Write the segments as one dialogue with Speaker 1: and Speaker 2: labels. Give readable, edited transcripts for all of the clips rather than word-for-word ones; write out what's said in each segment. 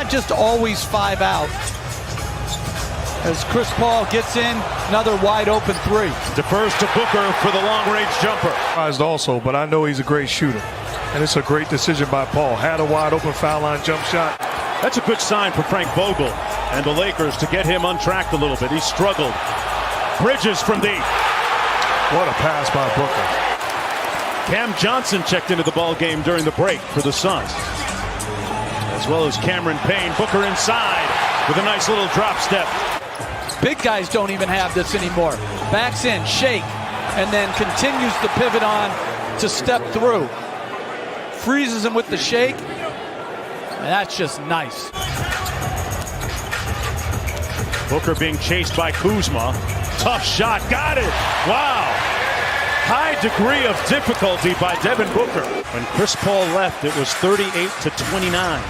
Speaker 1: not just always 5 out. As Chris Paul gets in, another wide open 3.
Speaker 2: Defers to Booker for the long-range jumper.
Speaker 3: Also, but I know he's a great shooter. And it's a great decision by Paul. Had a wide open foul line jump shot.
Speaker 2: That's a good sign for Frank Vogel and the Lakers to get him untracked a little bit. He struggled. Bridges from deep.
Speaker 3: What a pass by Booker.
Speaker 2: Cam Johnson checked into the ball game during the break for the Suns. As well as Cameron Payne. Booker inside with a nice little drop step.
Speaker 1: Big guys don't even have this anymore. Backs in, shake, and then continues to pivot on to step through. Freezes him with the shake. And that's just nice.
Speaker 2: Booker being chased by Kuzma. Tough shot, got it. Wow. High degree of difficulty by Devin Booker. When Chris Paul left, it was 38-29.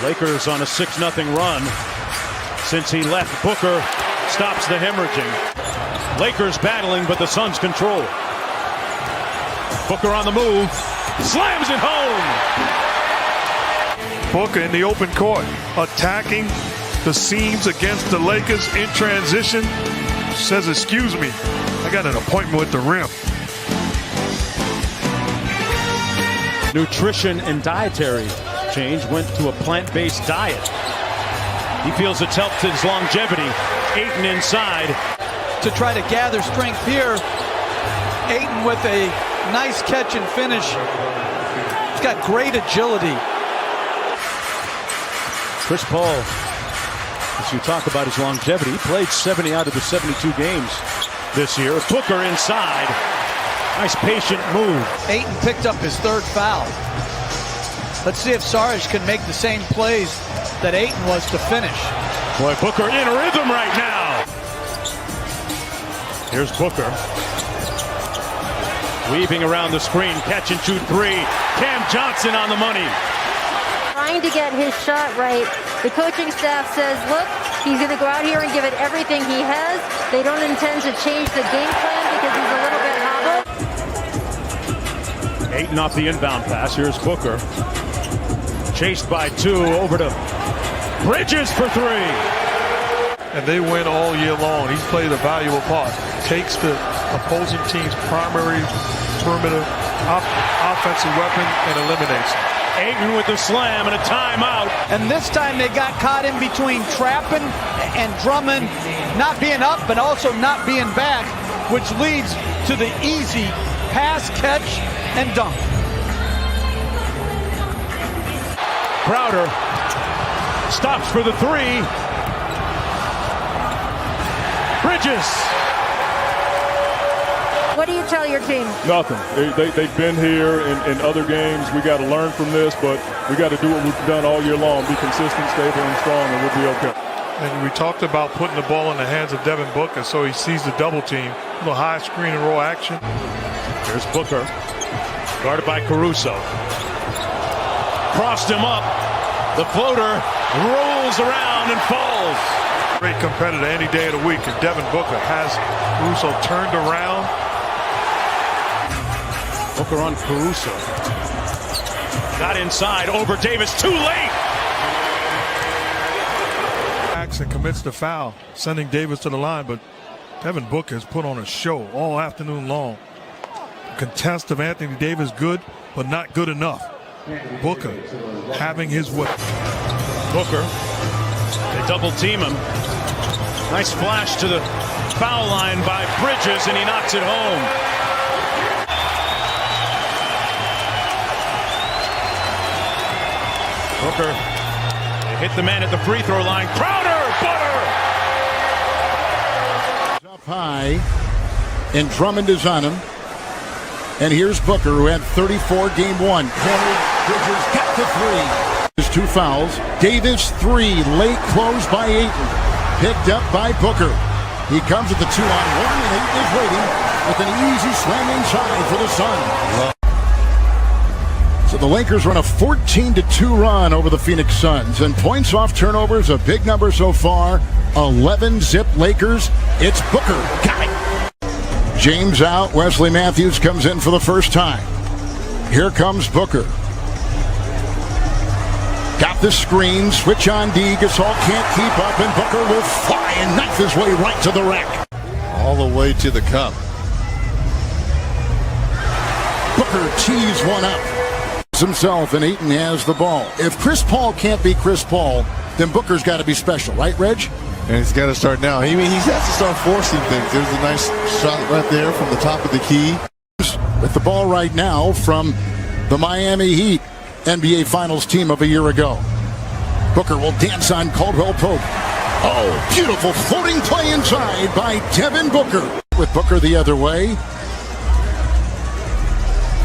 Speaker 2: Lakers on a 6-0 run. Since he left, Booker stops the hemorrhaging. Lakers battling, but the Suns control. Booker on the move. Slams it home.
Speaker 3: Booker in the open court, attacking the seams against the Lakers in transition. Says, excuse me, I got an appointment with the rim.
Speaker 2: Nutrition and dietary change, went to a plant-based diet. He feels it's helped his longevity. Ayton inside.
Speaker 1: To try to gather strength here. Ayton with a nice catch and finish. He's got great agility.
Speaker 2: Chris Paul, as you talk about his longevity, he played 70 out of the 72 games this year. Booker inside. Nice patient move.
Speaker 1: Ayton picked up his 3rd foul. Let's see if Sarge can make the same plays that Ayton was to finish.
Speaker 2: Boy, Booker in rhythm right now. Here's Booker. Weaving around the screen, catch and shoot 3. Cam Johnson on the money.
Speaker 4: Trying to get his shot right. The coaching staff says, look, he's going to go out here and give it everything he has. They don't intend to change the game plan because he's a little bit hobbled.
Speaker 2: Ayton off the inbound pass. Here's Booker. Chased by 2, over to Bridges for 3.
Speaker 3: And they win all year long. He's played a valuable part. Takes the opposing team's primary perimeter offensive weapon and eliminates it.
Speaker 2: Ayton with the slam and a timeout.
Speaker 1: And this time they got caught in between trapping and Drummond not being up but also not being back, which leads to the easy pass, catch, and dunk.
Speaker 2: Crowder stops for the 3. Bridges.
Speaker 4: What do you tell your team?
Speaker 5: Nothing. They've been here in other games. We got to learn from this, but we got to do what we've done all year long. Be consistent, stable, and strong, and we'll be okay.
Speaker 3: And we talked about putting the ball in the hands of Devin Booker, so he sees the double team. A little high screen and roll action.
Speaker 2: Here's Booker. Guarded by Caruso. Crossed him up. The floater rolls around and falls.
Speaker 3: Great competitor any day of the week, and Devin Booker has Caruso turned around.
Speaker 2: Booker on Caruso. Got inside, over Davis, too late.
Speaker 3: And commits the foul, sending Davis to the line, but Devin Booker has put on a show all afternoon long. Contest of Anthony Davis good, but not good enough. Booker having his way.
Speaker 2: Booker, they double team him. Nice flash to the foul line by Bridges, and he knocks it home. Booker, they hit the man at the free throw line. Crowder, butter!
Speaker 6: Up high, and Drummond is on him. And here's Booker, who had 34 game 1. Corner, Bridges got the 3. His 2 fouls. Davis 3, late close by Ayton. Picked up by Booker. He comes with the 2-on-1, and Ayton is waiting with an easy slam inside for the Suns. So the Lakers run a 14-2 run over the Phoenix Suns. And points off turnovers, a big number so far. 11 zip Lakers. It's Booker. Got it. James out. Wesley Matthews comes in for the first time. Here comes Booker. Got off the screen, switch on D. Gasol can't keep up, and Booker will fly and knife his way right to the rack.
Speaker 7: All the way to the cup.
Speaker 6: Booker tees one up. Himself, and Ayton has the ball. If Chris Paul can't be Chris Paul, then Booker's got to be special, right, Reg?
Speaker 7: And he's got to start now. He has to start forcing things. There's a nice shot right there from the top of the key.
Speaker 6: With the ball right now from the Miami Heat, NBA Finals team of a year ago. Booker will dance on Caldwell Pope. Oh, beautiful floating play inside by Devin Booker. With Booker the other way.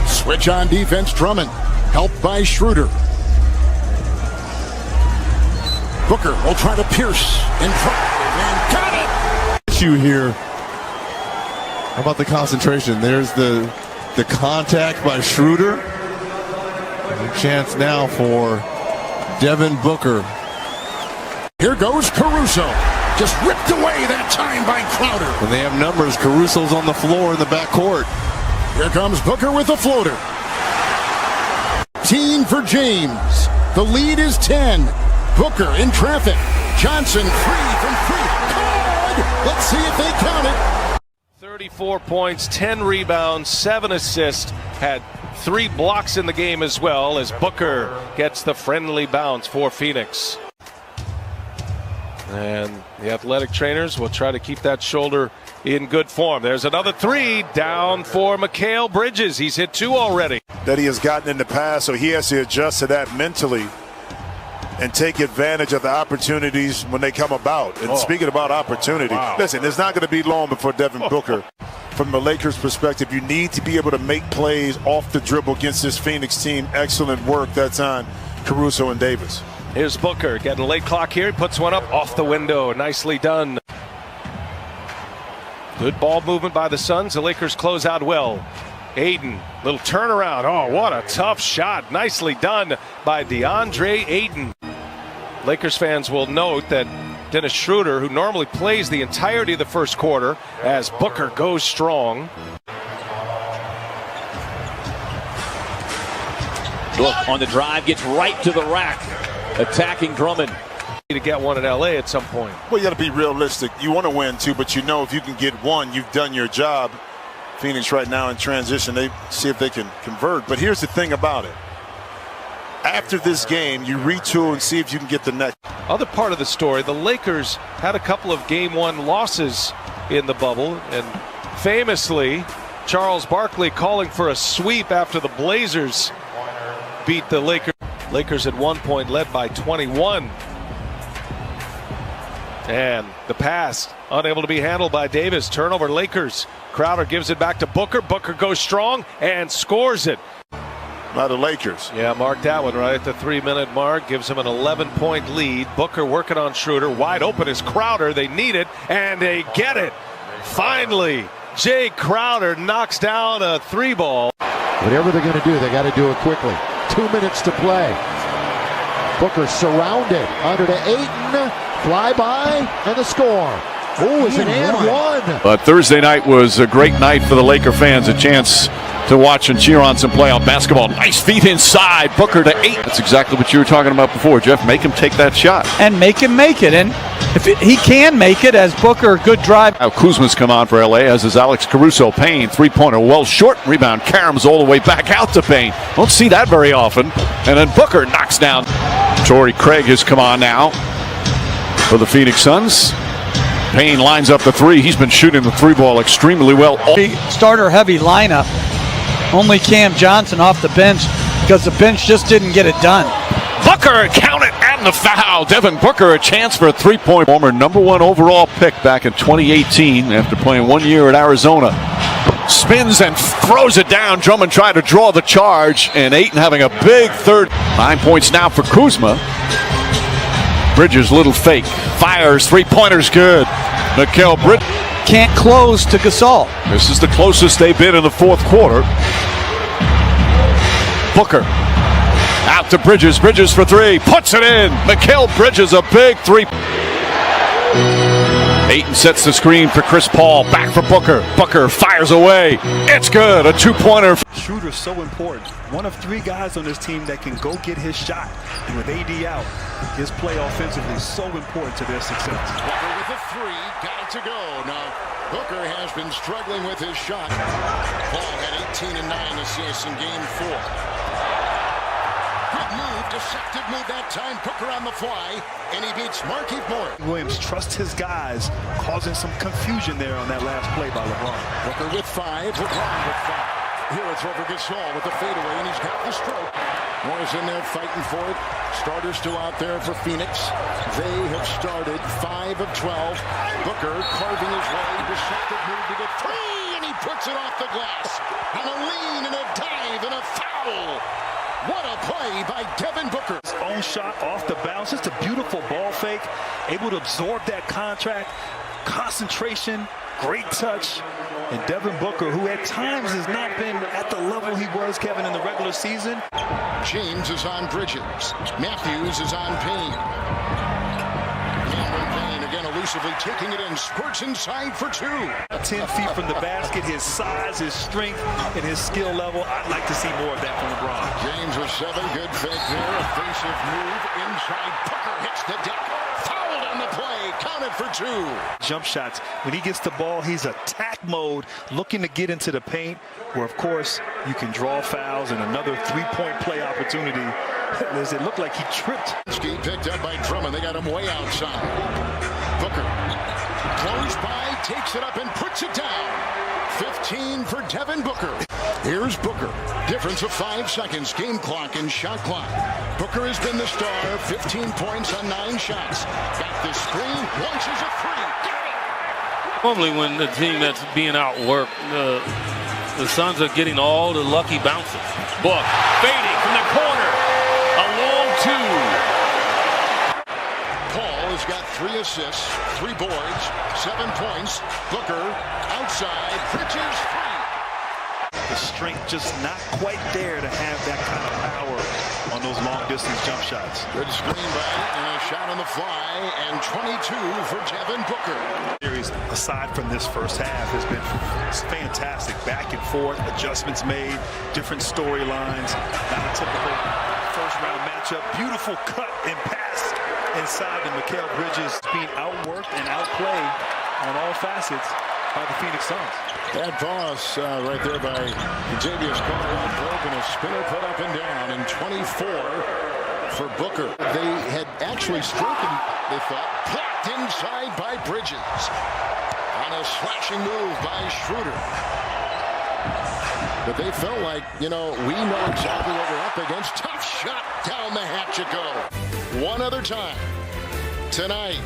Speaker 6: Switch on defense, Drummond. Helped by Schroeder. Booker will try to pierce in front and got it.
Speaker 7: Issue here. How about the concentration? There's the contact by Schroeder. And a chance now for Devin Booker.
Speaker 6: Here goes Caruso. Just ripped away that time by Crowder.
Speaker 7: And they have numbers. Caruso's on the floor in the backcourt.
Speaker 6: Here comes Booker with the floater. 15 for James. The lead is 10. Booker in traffic. Johnson free from free. Good. Let's see if they count it.
Speaker 8: 34 points, 10 rebounds, 7 assists. Had 3 blocks in the game as well as Booker gets the friendly bounce for Phoenix. And the athletic trainers will try to keep that shoulder in good form. There's another 3 down for Mikal Bridges. He's hit 2 already.
Speaker 9: That he has gotten in the past, so he has to adjust to that mentally and take advantage of the opportunities when they come about. And speaking about opportunity, listen, it's not going to be long before Devin Booker, from the Lakers' perspective, you need to be able to make plays off the dribble against this Phoenix team. Excellent work that's on Caruso and Davis.
Speaker 8: Here's Booker getting a late clock here. He puts one up off the window. Nicely done. Good ball movement by the Suns. The Lakers close out well. Ayton, little turnaround. Oh, what a tough shot. Nicely done by DeAndre Ayton. Lakers fans will note that Dennis Schroeder, who normally plays the entirety of the first quarter, as Booker goes strong.
Speaker 10: Look, on the drive, gets right to the rack, attacking Drummond.
Speaker 8: To get one in LA at some point.
Speaker 9: Well, you got to be realistic. You want to win too, but you know if you can get one, you've done your job. Phoenix right now in transition, they see if they can convert. But here's the thing about it. After this game, you retool and see if you can get the next.
Speaker 8: Other part of the story, the Lakers had a couple of game 1 losses in the bubble, and famously, Charles Barkley calling for a sweep after the Blazers beat the Lakers. Lakers at one point led by 21. And the pass unable to be handled by Davis. Turnover, Lakers. Crowder gives it back to Booker. Booker goes strong and scores it.
Speaker 9: Now the Lakers.
Speaker 8: Yeah, mark that one right at the 3-minute mark. Gives him an 11-point lead. Booker working on Schroeder. Wide open is Crowder. They need it, and they get it. Finally, Jay Crowder knocks down a 3-ball.
Speaker 11: Whatever they're going to do, they got to do it quickly. 2 minutes to play. Booker surrounded. Under to Ayton. Fly by, and the score. Oh, it's an and one.
Speaker 2: But Thursday night was a great night for the Laker fans. A chance to watch and cheer on some playoff basketball. Nice feet inside. Booker to 8. That's exactly what you were talking about before, Jeff. Make him take that shot.
Speaker 1: And make him make it. And if he can make it, as Booker, good drive.
Speaker 2: Now Kuzma's come on for LA, as is Alex Caruso. Payne, 3-pointer, well short. Rebound. Karam's all the way back out to Payne. Don't see that very often. And then Booker knocks down. Torrey Craig has come on now for the Phoenix Suns. Payne lines up the 3. He's been shooting the 3-ball extremely well.
Speaker 1: Starter heavy lineup. Only Cam Johnson off the bench because the bench just didn't get it done.
Speaker 2: Booker, count it, and the foul. Devin Booker, a chance for a 3-point. Former #1 overall pick back in 2018 after playing 1 year at Arizona. Spins and throws it down. Drummond tried to draw the charge, and Ayton having a big third. 9 points now for Kuzma. Bridges, little fake. Fires, 3-pointers good. Mikal Bridges
Speaker 1: can't close to Gasol.
Speaker 2: This is the closest they've been in the fourth quarter. Booker out to Bridges. Bridges for 3. Puts it in. Mikal Bridges, a big 3.
Speaker 8: Ayton sets the screen for Chris Paul. Back for Booker. Booker fires away. It's good. A two-pointer.
Speaker 12: Schroeder's so important. One of 3 guys on this team that can go get his shot. And with AD out, his play offensively is so important to their success.
Speaker 6: Booker with a 3. Got it to go. Now, Booker has been struggling with his shot. Paul had 18 and 9 assists in game 4. Good move, deceptive move that time. Booker on the fly, and he beats Markieff Morris.
Speaker 12: Williams trusts his guys, causing some confusion there on that last play by LeBron.
Speaker 6: Booker with 5, LeBron with 5. Here it's over Gasol with the fadeaway, and he's got the stroke. Morris in there fighting for it. Starters still out there for Phoenix. They have started 5 of 12. Booker carving his way, deceptive move to get 3, and he puts it off the glass. On a lean and a dive and a foul. What a play by Devin Booker.
Speaker 12: His own shot off the bounce. Just a beautiful ball fake. Able to absorb that contract. Concentration. Great touch. And Devin Booker, who at times has not been at the level he was, Kevin, in the regular season.
Speaker 6: James is on Bridges. Matthews is on Payne. Cameron Payne again elusively taking it in. Squirts inside for 2.
Speaker 12: 10 feet from the basket. His size, his strength, and his skill level. I'd like to see more of that from LeBron.
Speaker 6: James with 7. Good fake there. Evasive move inside. Booker hits the deck. Fouled on the play. Counted for 2.
Speaker 12: Jump shots. When he gets the ball, he's attack mode, looking to get into the paint, where, of course, you can draw fouls and another 3-point play opportunity. As it looked like he tripped.
Speaker 6: Ski picked up by Drummond. They got him way outside. Booker close by, takes it up and puts it down. 15 for Devin Booker. Here's Booker. Difference of 5 seconds. Game clock and shot clock. Booker has been the star. 15 points on 9 shots. Back the screen. Launches a 3. Got it.
Speaker 13: Normally when the team that's being outworked, the Suns are getting all the lucky bounces.
Speaker 10: Book fading from the corner. A long 2.
Speaker 6: Paul has got 3 assists, 3 boards, 7 points. Booker outside. Bridges 3.
Speaker 12: The strength just not quite there to have that kind of power on those long-distance jump shots.
Speaker 6: Good screen by and a shot on the fly, and 22 for Devin Booker.
Speaker 12: Series, aside from this first half, has been fantastic. Back and forth, adjustments made, different storylines. Not a typical first-round matchup. Beautiful cut and pass inside to Mikal Bridges, being outworked and outplayed on all facets by the Phoenix Suns.
Speaker 6: That toss right there by Xavier Caldwell broke and a spinner put up and down, and 24 for Booker. They had actually stricken, they thought, blocked inside by Bridges on a slashing move by Schroeder. But they felt like, we know exactly what we're up against. Tough shot down the hatch it go. One other time tonight.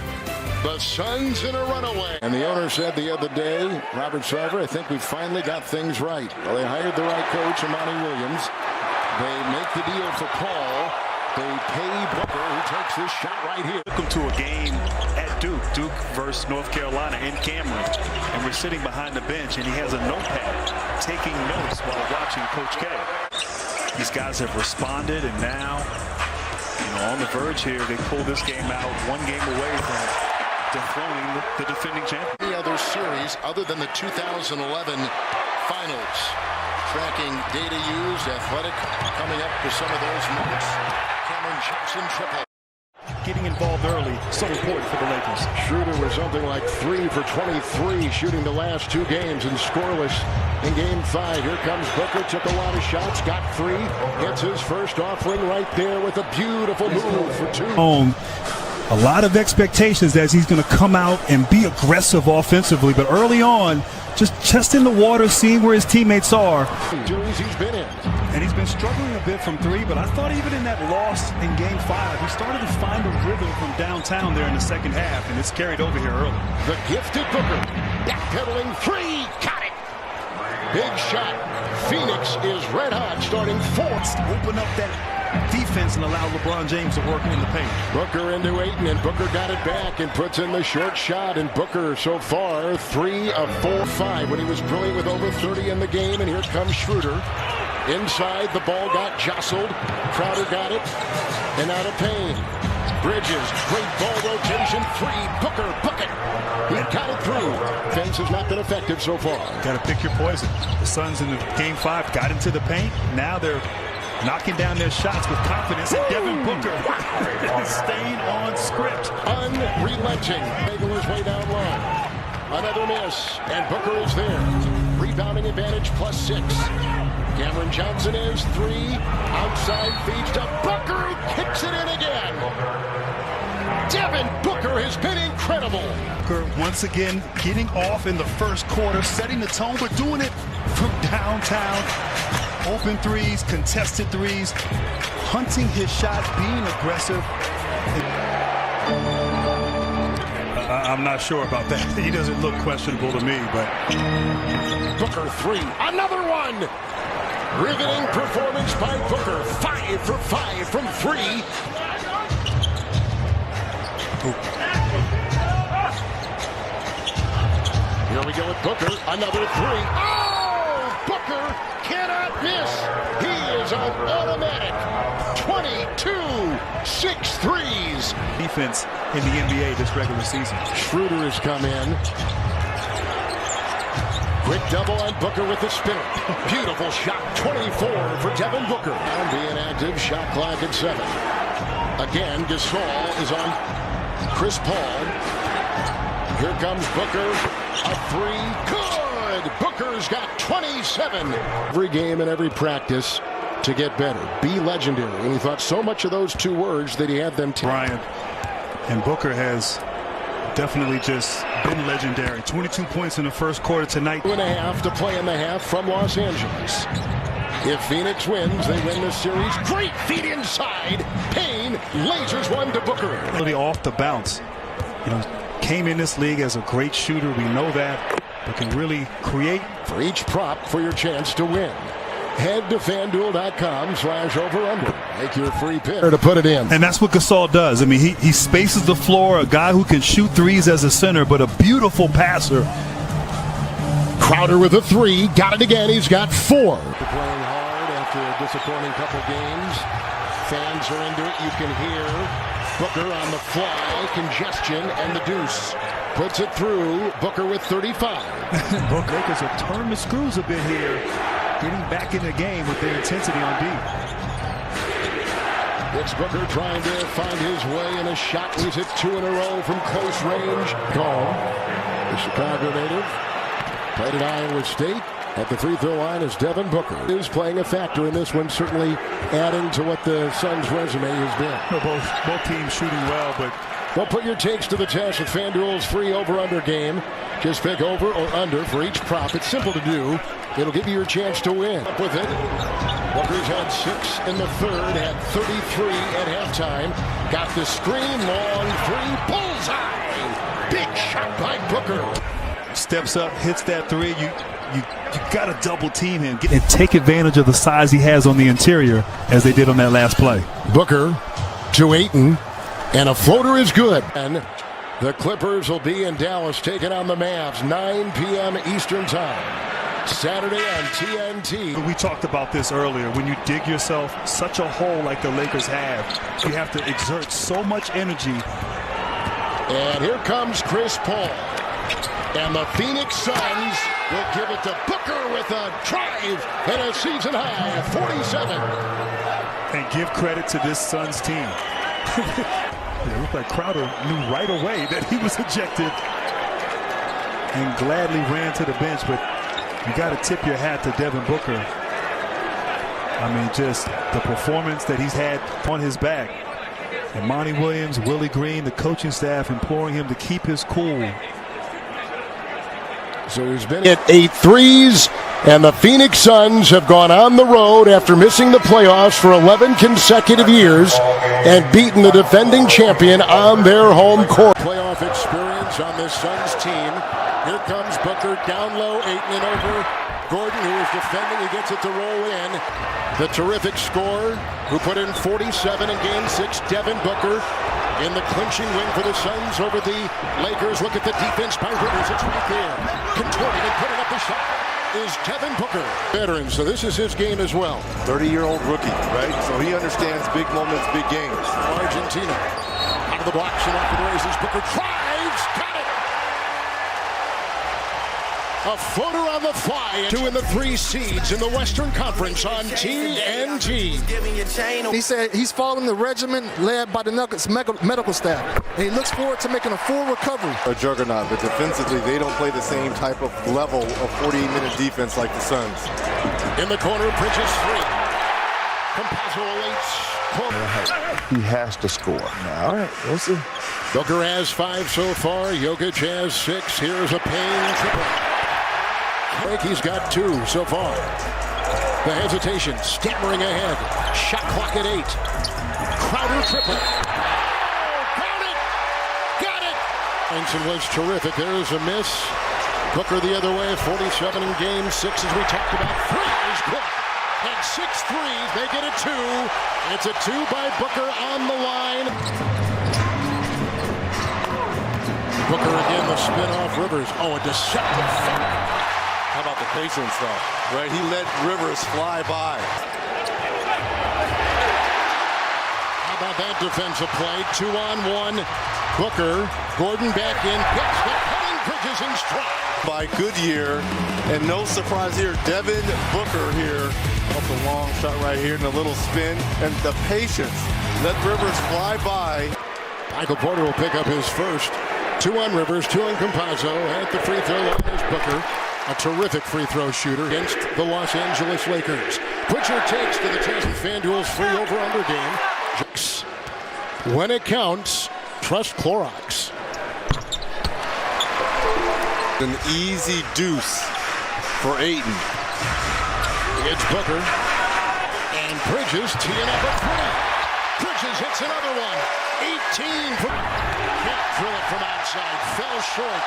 Speaker 6: The Suns in a runaway. And the owner said the other day, Robert Sarver, I think we finally got things right. Well, they hired the right coach, Monty Williams. They make the deal for Paul. They pay Booker, who takes this shot right here.
Speaker 12: Took him to a game at Duke versus North Carolina in Cameron. And we're sitting behind the bench, and he has a notepad taking notes while watching Coach K. These guys have responded, and now, on the verge here, they pull this game out, 1 game away from dethroning the defending champion.
Speaker 6: Any other series other than the 2011 finals? Tracking data used, Athletic coming up with some of those numbers. Cameron Jackson triple.
Speaker 12: Getting involved early, so important for the Lakers.
Speaker 6: Schroeder was something like 3 for 23 shooting the last 2 games and scoreless in game 5. Here comes Booker, took a lot of shots, got 3, gets his first offering right there with a beautiful move for 2.
Speaker 12: A lot of expectations as he's going to come out and be aggressive offensively, but early on, just testing the water, seeing where his teammates are.
Speaker 6: Series he's been in.
Speaker 12: And he's been struggling a bit from 3, but I thought even in that loss in game 5, he started to find a rhythm from downtown there in the second half, and it's carried over here early.
Speaker 6: The gifted Booker, backpedaling 3, got it. Big shot. Phoenix is red hot, starting 4th.
Speaker 12: Open up that defense and allow LeBron James to work in the paint.
Speaker 6: Booker into Ayton, and Booker got it back and puts in the short shot. And Booker so far 3 of 4, 5 when he was brilliant with over 30 in the game. And here comes Schroeder. Inside, the ball got jostled. Crowder got it. And out of Payne. Bridges, great ball rotation, free. Booker, bucket. He got it through. Fence has not been effective so far.
Speaker 12: Got to pick your poison. The Suns in the game 5 got into the paint. Now they're knocking down their shots with confidence. And Devin Booker is staying on script.
Speaker 6: Unrelenting. Making his way down low. Another miss. And Booker is there. Rebounding advantage +6. Cameron Johnson is 3. Outside feeds to Booker, who kicks it in again. Devin Booker has been incredible.
Speaker 12: Booker once again getting off in the first quarter, setting the tone, but doing it from downtown. Open threes, contested threes, hunting his shots, being aggressive. I'm not sure about that. He doesn't look questionable to me, but
Speaker 6: Booker 3, another one. Riveting performance by Booker. 5 for 5 from 3. Here we go with Booker. Another 3. Oh! Booker cannot miss. He is on automatic. 22 6 threes.
Speaker 12: Defense in the NBA this regular season.
Speaker 6: Schroeder has come in. Quick double on Booker with the spin. Beautiful shot. 24 for Devin Booker. And being active, shot clock at 7. Again, Gasol is on Chris Paul. Here comes Booker. A 3. Good. Booker's got 27. Every game and every practice to get better. Be legendary. And he thought so much of those 2 words that he had them.
Speaker 12: Bryant and Booker has definitely just been legendary. 22 points in the first quarter tonight.
Speaker 6: 2.5 to play in the half from Los Angeles. If Phoenix wins, they win this series. Great feet inside. Payne lasers one to Booker.
Speaker 12: Really off the bounce. You know, came in this league as a great shooter. We know that. But can really create.
Speaker 6: For each prop for your chance to win. Head to FanDuel.com/over/under. Make your free pick to put it in.
Speaker 12: And that's what Gasol does. I mean, he spaces the floor. A guy who can shoot threes as a center, but a beautiful passer.
Speaker 6: Crowder with a 3. Got it again. He's got 4. Playing hard after a disappointing couple games. Fans are into it. You can hear Booker on the fly. Congestion and the deuce. Puts it through. Booker with 35.
Speaker 12: Book Lakers have turned the screws a bit here. Getting back in the game with their intensity on D.
Speaker 6: It's Booker trying to find his way in a shot. He's hit 2 in a row from close range. Gone. The Chicago native played at Iowa State. At the free throw line is Devin Booker. Is playing a factor in this one, certainly adding to what the Suns' resume has been.
Speaker 12: Both teams shooting well, but
Speaker 6: well, put your takes to the test with FanDuel's free over-under game. Just pick over or under for each prop. It's simple to do. It'll give you your chance to win. Up with it. Booker's had 6 in the third, had 33 at halftime. Got the screen, long 3, bullseye! Big shot by Booker.
Speaker 12: Steps up, hits that 3. You got to double team him and take advantage of the size he has on the interior, as they did on that last play.
Speaker 6: Booker to Ayton, and a floater is good. And the Clippers will be in Dallas taking on the Mavs, 9 p.m. Eastern Time. Saturday on TNT.
Speaker 12: We talked about this earlier. When you dig yourself such a hole like the Lakers have, you have to exert so much energy.
Speaker 6: And here comes Chris Paul. And the Phoenix Suns will give it to Booker with a drive and a season high 47.
Speaker 12: And give credit to this Suns team. It looked like Crowder knew right away that he was ejected and gladly ran to the bench, but you got to tip your hat to Devin Booker. I mean, just the performance that he's had on his back. And Monty Williams, Willie Green, the coaching staff imploring him to keep his cool.
Speaker 6: So he's been at 8 threes, and the Phoenix Suns have gone on the road after missing the playoffs for 11 consecutive years and beaten the defending champion on their home court. Playoff experience on this Suns team. Here comes Booker down low, Ayton and over. Gordon, who is defending, he gets it to roll in. The terrific scorer who put in 47 in Game 6, Devin Booker, in the clinching win for the Suns over the Lakers. Look at the defense by Rivers. It's right there. Contorting and putting up the shot is Devin Booker. Veteran, so this is his game as well.
Speaker 7: 30-year-old rookie, right? So he understands big moments, big games.
Speaker 6: Argentina. of the blocks and off of the races. Booker drives, got it. A footer on the fly. 2 and the 3 seeds in the Western Conference on TNT.
Speaker 14: He said he's following the regimen led by the Nuggets medical staff. And he looks forward to making a full recovery.
Speaker 7: A juggernaut, but defensively, they don't play the same type of level of 48-minute defense like the Suns.
Speaker 6: In the corner, Bridges 3. Compazzo awaits.
Speaker 7: He has to score. All right, we'll see.
Speaker 6: Booker has 5 so far. Jokic has 6. Here's a Payne triple. He's got 2 so far. The hesitation, stammering ahead. Shot clock at 8. Crowder triple. Got it! Got it! Langston was terrific. There's a miss. Booker the other way. 47 in game 6 as we talked about. 3 is good. And 6 threes. They get a 2. It's a 2 by Booker on the line. Booker again, the spin off Rivers. Oh, a deceptive foul.
Speaker 7: How about the patience, though? Right, he let Rivers fly by.
Speaker 6: How about that defensive play? 2-on-1. Booker, Gordon back in, picks the cutting Bridges in stride.
Speaker 7: By Goodyear, and no surprise here, Devin Booker here. Up the long shot right here and a little spin, and the patience. Let Rivers fly by.
Speaker 6: Michael Porter will pick up his first. 2 on Rivers, 2 on Compazzo. At the free throw line is Booker. A terrific free throw shooter against the Los Angeles Lakers. Pritchard takes to the chance of FanDuel's free over-under game. When it counts, trust Clorox.
Speaker 7: An easy deuce for Ayton.
Speaker 6: It's Booker. And Bridges teeing up a 3. Bridges hits another one. 18. Can't drill it from outside. Fell short.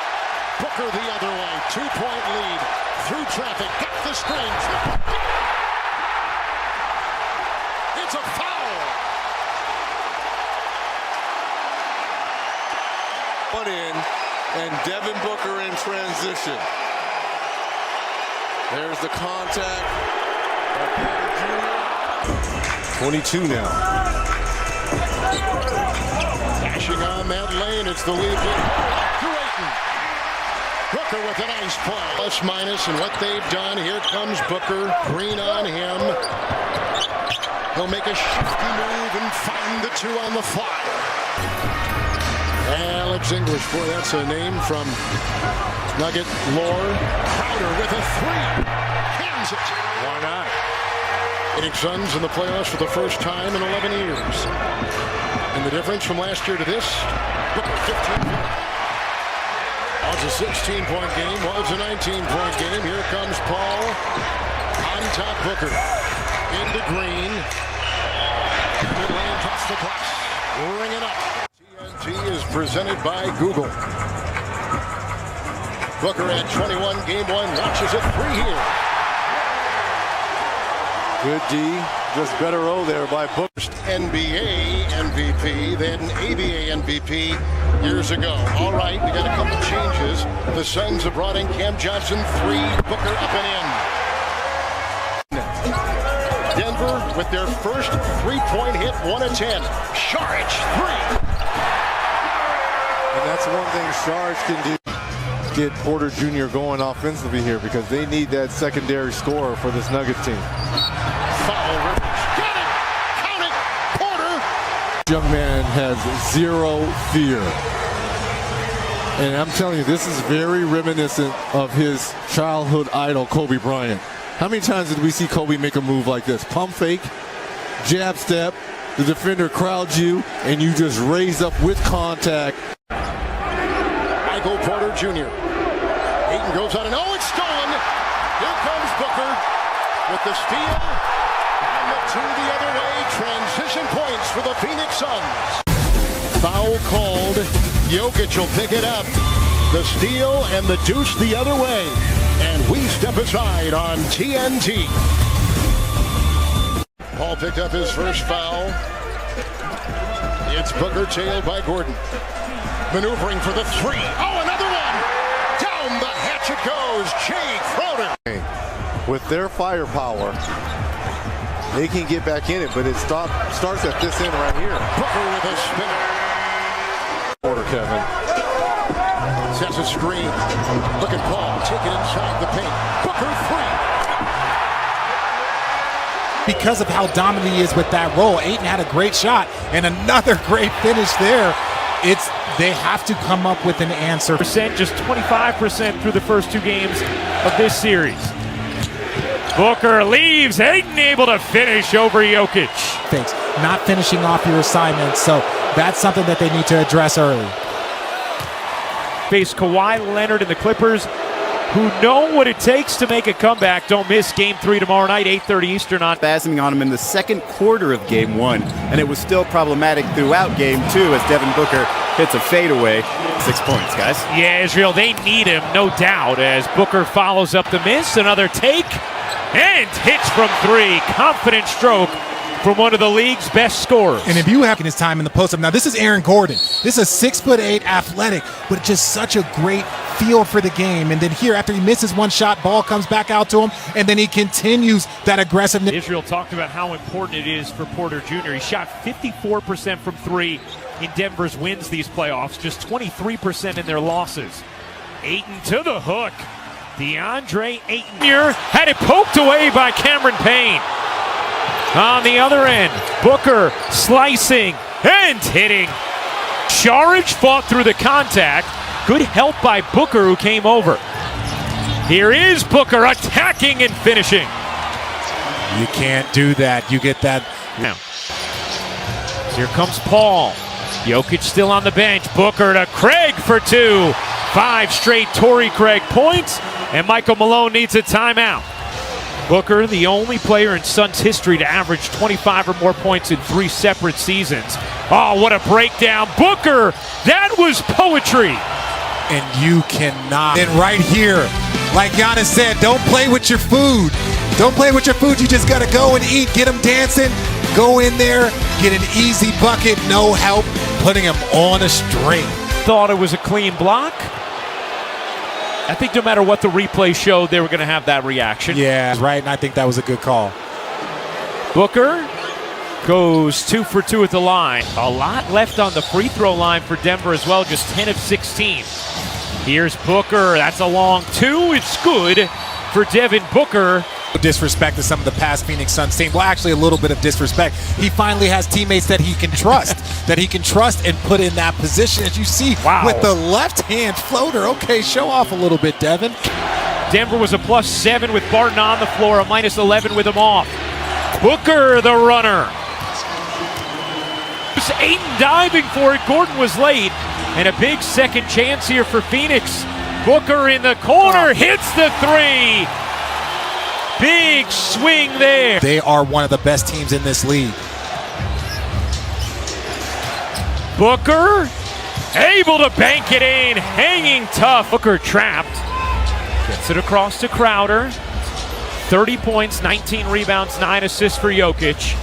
Speaker 6: Booker the other way. 2-point lead. Through traffic. Got the screen. It's a foul.
Speaker 7: Put in, and Devin Booker in transition. There's the contact. 22 now.
Speaker 6: Dashing on that lane. It's the lead. Booker with a nice play. Plus minus and what they've done. Here comes Booker. Green on him. He'll make a shifty move and find the 2 on the fly. Alex English. Boy, that's a name from Nugget lore. Crowder with a 3. Hands it. Why not? Phoenix Suns in the playoffs for the first time in 11 years. And the difference from last year to this, Booker 15. Was a 16-point game, was a 19-point game. Here comes Paul on top. Booker into Green. Mid-lane touch the glass. Ring it up. TNT is presented by Google. Booker at 21, game 1, launches a 3 here.
Speaker 7: Good D, just better O there by Booker.
Speaker 6: NBA MVP, then ABA MVP years ago. All right, we got a couple changes. The Suns have brought in Cam Johnson, 3, Booker up and in. Denver with their first 3-point hit, 1 of 10. Saric, 3.
Speaker 7: And that's one thing Saric can do. Get Porter Jr. going offensively here because they need that secondary scorer for this Nuggets team.
Speaker 6: Foul, Rivers. Got it! Count it! Porter!
Speaker 7: Young man has 0 fear. And I'm telling you, this is very reminiscent of his childhood idol, Kobe Bryant. How many times did we see Kobe make a move like this? Pump fake, jab step, the defender crowds you, and you just raise up with contact.
Speaker 6: Michael Porter Jr. Ayton goes out and it's stolen. Here comes Booker with the steal. And the 2 the other way. Transition points for the Phoenix Suns. Foul called. Jokic will pick it up. The steal and the deuce the other way. And we step aside on TNT. Paul picked up his first foul. It's Booker tailed by Gordon. Maneuvering for the 3. Oh, another one! Down the hatch it goes. Jay Crowder.
Speaker 7: With their firepower, they can get back in it, but it starts at this end right here.
Speaker 6: Booker with a spinner.
Speaker 7: Kevin.
Speaker 6: Sets a screen. Look at Paul. Take it inside the paint. Booker three.
Speaker 15: Because of how dominant he is with that role, Ayton had a great shot and another great finish there. They have to come up with an answer.
Speaker 16: Just 25% through the first 2 games of this series. Booker leaves. Ayton able to finish over Jokic.
Speaker 15: Thanks. Not finishing off your assignments, so that's something that they need to address early.
Speaker 16: Face Kawhi Leonard and the Clippers, who know what it takes to make a comeback. Don't miss Game 3 tomorrow night, 8:30 Eastern on.
Speaker 17: Spasming on him in the second quarter of Game 1, and it was still problematic throughout Game 2 as Devin Booker hits a fadeaway. 6 points, guys.
Speaker 16: Yeah, Israel, they need him, no doubt, as Booker follows up the miss. Another take, and hits from 3. Confident stroke from one of the league's best scorers.
Speaker 15: And if you have his time in the post-up, now this is Aaron Gordon. This is a 6'8" athletic, but just such a great feel for the game. And then here, after he misses one shot, ball comes back out to him, and then he continues that aggressiveness.
Speaker 16: Israel talked about how important it is for Porter Jr. He shot 54% from 3 in Denver's wins these playoffs, just 23% in their losses. Ayton to the hook. DeAndre Ayton here had it poked away by Cameron Payne. On the other end, Booker slicing and hitting. Saric fought through the contact. Good help by Booker, who came over. Here is Booker attacking and finishing.
Speaker 15: You can't do that. You get that.
Speaker 16: Now, here comes Paul. Jokic still on the bench. Booker to Craig for 2. 5 straight Torrey Craig points, and Michael Malone needs a timeout. Booker, the only player in Suns history to average 25 or more points in 3 separate seasons. Oh, what a breakdown. Booker, that was poetry.
Speaker 15: And you cannot. And right here, like Giannis said, don't play with your food. Don't play with your food. You just got to go and eat. Get them dancing. Go in there. Get an easy bucket. No help. Putting him on a string.
Speaker 16: Thought it was a clean block. I think no matter what the replay showed, they were going to have that reaction.
Speaker 15: Yeah, right, and I think that was a good call.
Speaker 16: Booker goes 2 for 2 at the line. A lot left on the free throw line for Denver as well, just 10 of 16. Here's Booker. That's a long 2. It's good for Devin Booker.
Speaker 15: Disrespect to some of the past Phoenix Suns team. Well, actually a little bit of disrespect. He finally has teammates that he can trust, and put in that position. As you see, with the left hand floater. Okay, show off a little bit, Devin.
Speaker 16: Denver was a +7 with Barton on the floor, a -11 with him off. Booker, the runner. Ayton diving for it. Gordon was late, and a big second chance here for Phoenix. Booker in the corner, hits the 3. Big swing there.
Speaker 15: They are one of the best teams in this league.
Speaker 16: Booker able to bank it in, hanging tough. Booker trapped. Gets it across to Crowder. 30 points, 19 rebounds, 9 assists for Jokic.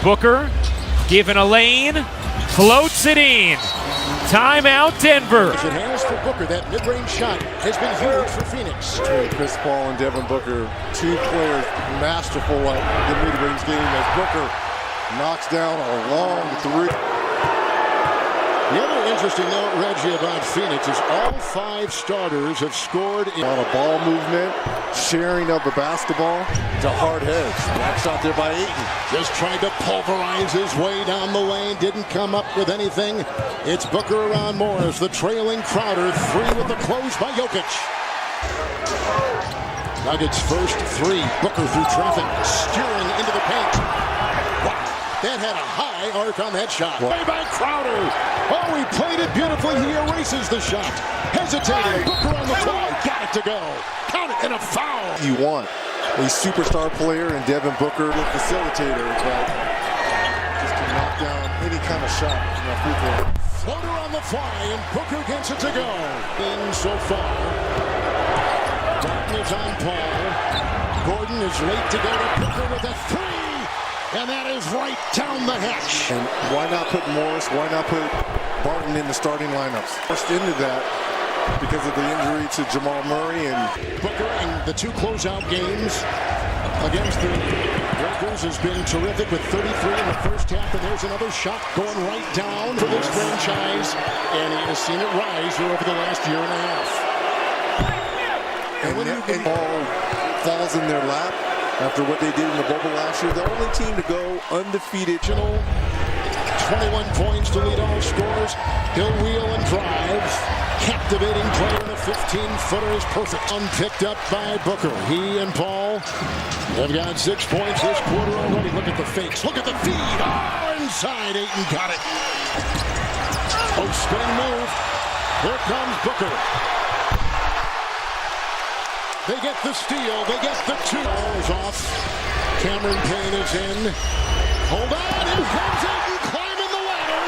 Speaker 16: Booker given a lane, floats it in. Timeout, Denver.
Speaker 6: It has for Booker. That mid-range shot has been huge for Phoenix.
Speaker 7: Chris Paul and Devin Booker, 2 players masterful at the mid-range game as Booker knocks down a long 3.
Speaker 6: The other interesting note, Reggie, about Phoenix is all 5 starters have scored in
Speaker 7: on a ball movement, sharing of the basketball to hard heads. That's out there by Ayton.
Speaker 6: Just tried to pulverize his way down the lane. Didn't come up with anything. It's Booker around Morris. The trailing Crowder. 3 with the close by Jokic. Nuggets first 3. Booker through traffic. Steering into the paint. Wow. That had a high arc on that shot. Play by Crowder. Oh, he played it beautifully. He erases the shot. Hesitating. Booker on the fly. Got it to go. Count it, and a foul.
Speaker 7: You want a superstar player in Devin Booker, the facilitator, but just to knock down any kind of shot from that free throw.
Speaker 6: Floater on the fly, and Booker gets it to go. In so far. Barton is on Paul. Gordon is late to go to Booker with a 3. And that is right down the hatch.
Speaker 7: And why not put Morris? Why not put Barton in the starting lineups? Forced into that because of the injury to Jamal Murray and
Speaker 6: Booker in the 2 closeout games. against the Lakers has been terrific with 33 in the first half, and there's another shot going right down for this franchise, and he has seen it rise here over the last year and a half.
Speaker 7: And when the ball falls in their lap after what they did in the bubble last year, the only team to go undefeated.
Speaker 6: 21 points to lead all scores. He'll wheel and drive. Captivating player in a 15-footer is perfect. Unpicked up by Booker. He and Paul have got 6 points this quarter already. Look at the fakes. Look at the feed. Oh, inside. Ayton got it. Oh, spin move. Here comes Booker. They get the steal. They get the two. Ball's off. Cameron Payne is in. Hold on. In comes Ayton. Climbing the ladder.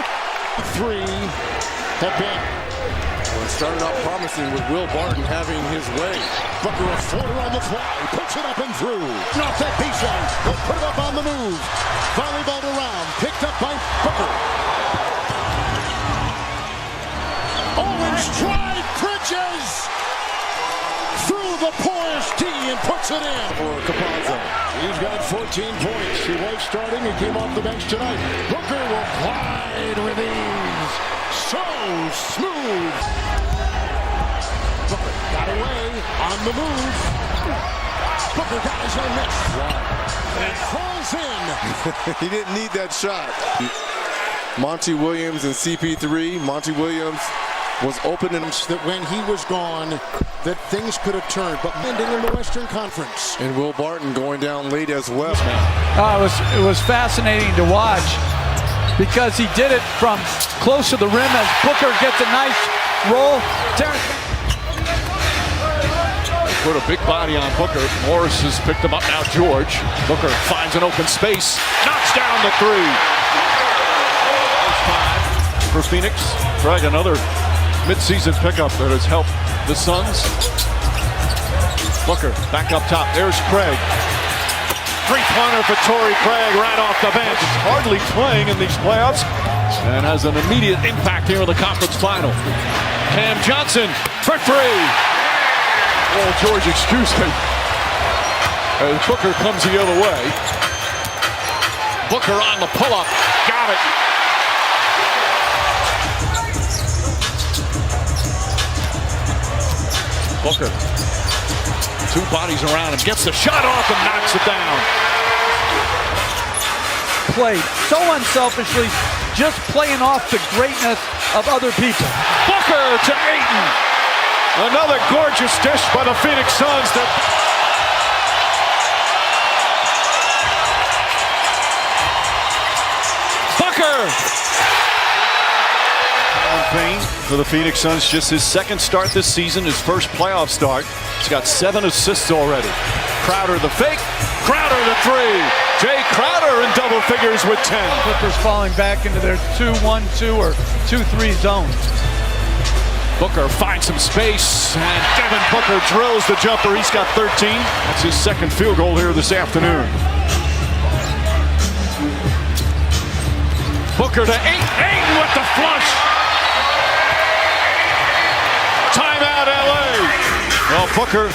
Speaker 6: 3. At Ben.
Speaker 7: Well, it started out promising with Will Barton having his way.
Speaker 6: Booker a floater on the fly. Puts it up and through. Not that baseline. They'll put it up on the move. Volleyball around. Picked up by Booker. Oh, in stride. Bridges. Through the porous D and puts it in. For Capazzo. He's got 14 points. He was starting. He came off the bench tonight. Booker will glide with ease. So smooth. Booker got away on the move. Booker got his own miss. And falls in.
Speaker 7: He didn't need that shot. Monty Williams and CP3. Monty Williams was open and
Speaker 6: that when he was gone, that things could have turned, but ending in the Western Conference.
Speaker 7: And Will Barton going down late as well.
Speaker 1: It was fascinating to watch because he did it from close to the rim as Booker gets a nice roll.
Speaker 10: Put a big body on Booker. Morris has picked him up now. George. Booker finds an open space. Knocks down the three. First time for Phoenix. Craig, another mid-season pickup that has helped the Suns. Booker back up top. There's Craig. Three-pointer for Torrey Craig right off the bench. Hardly playing in these playoffs and has an immediate impact here in the conference final. Cam Johnson for three. Oh, George, excuse me. As Booker comes the other way. Booker on the pull-up. Got it. Booker. Two bodies around him. Gets the shot off and knocks it down.
Speaker 1: Played so unselfishly, just playing off the greatness of other people.
Speaker 10: Booker to Ayton. Another gorgeous dish by the Phoenix Suns. Booker. Payne for the Phoenix Suns, just his second start this season, his first playoff start. He's got 7 assists already. Crowder the fake. Crowder the three. Jay Crowder in double figures with 10.
Speaker 1: Clippers falling back into their 2-1-2 or 2-3 zones.
Speaker 10: Booker finds some space, and Devin Booker drills the jumper. He's got 13. That's his second field goal here this afternoon. Booker to Ayton with the flush. Timeout, LA. Well, Booker,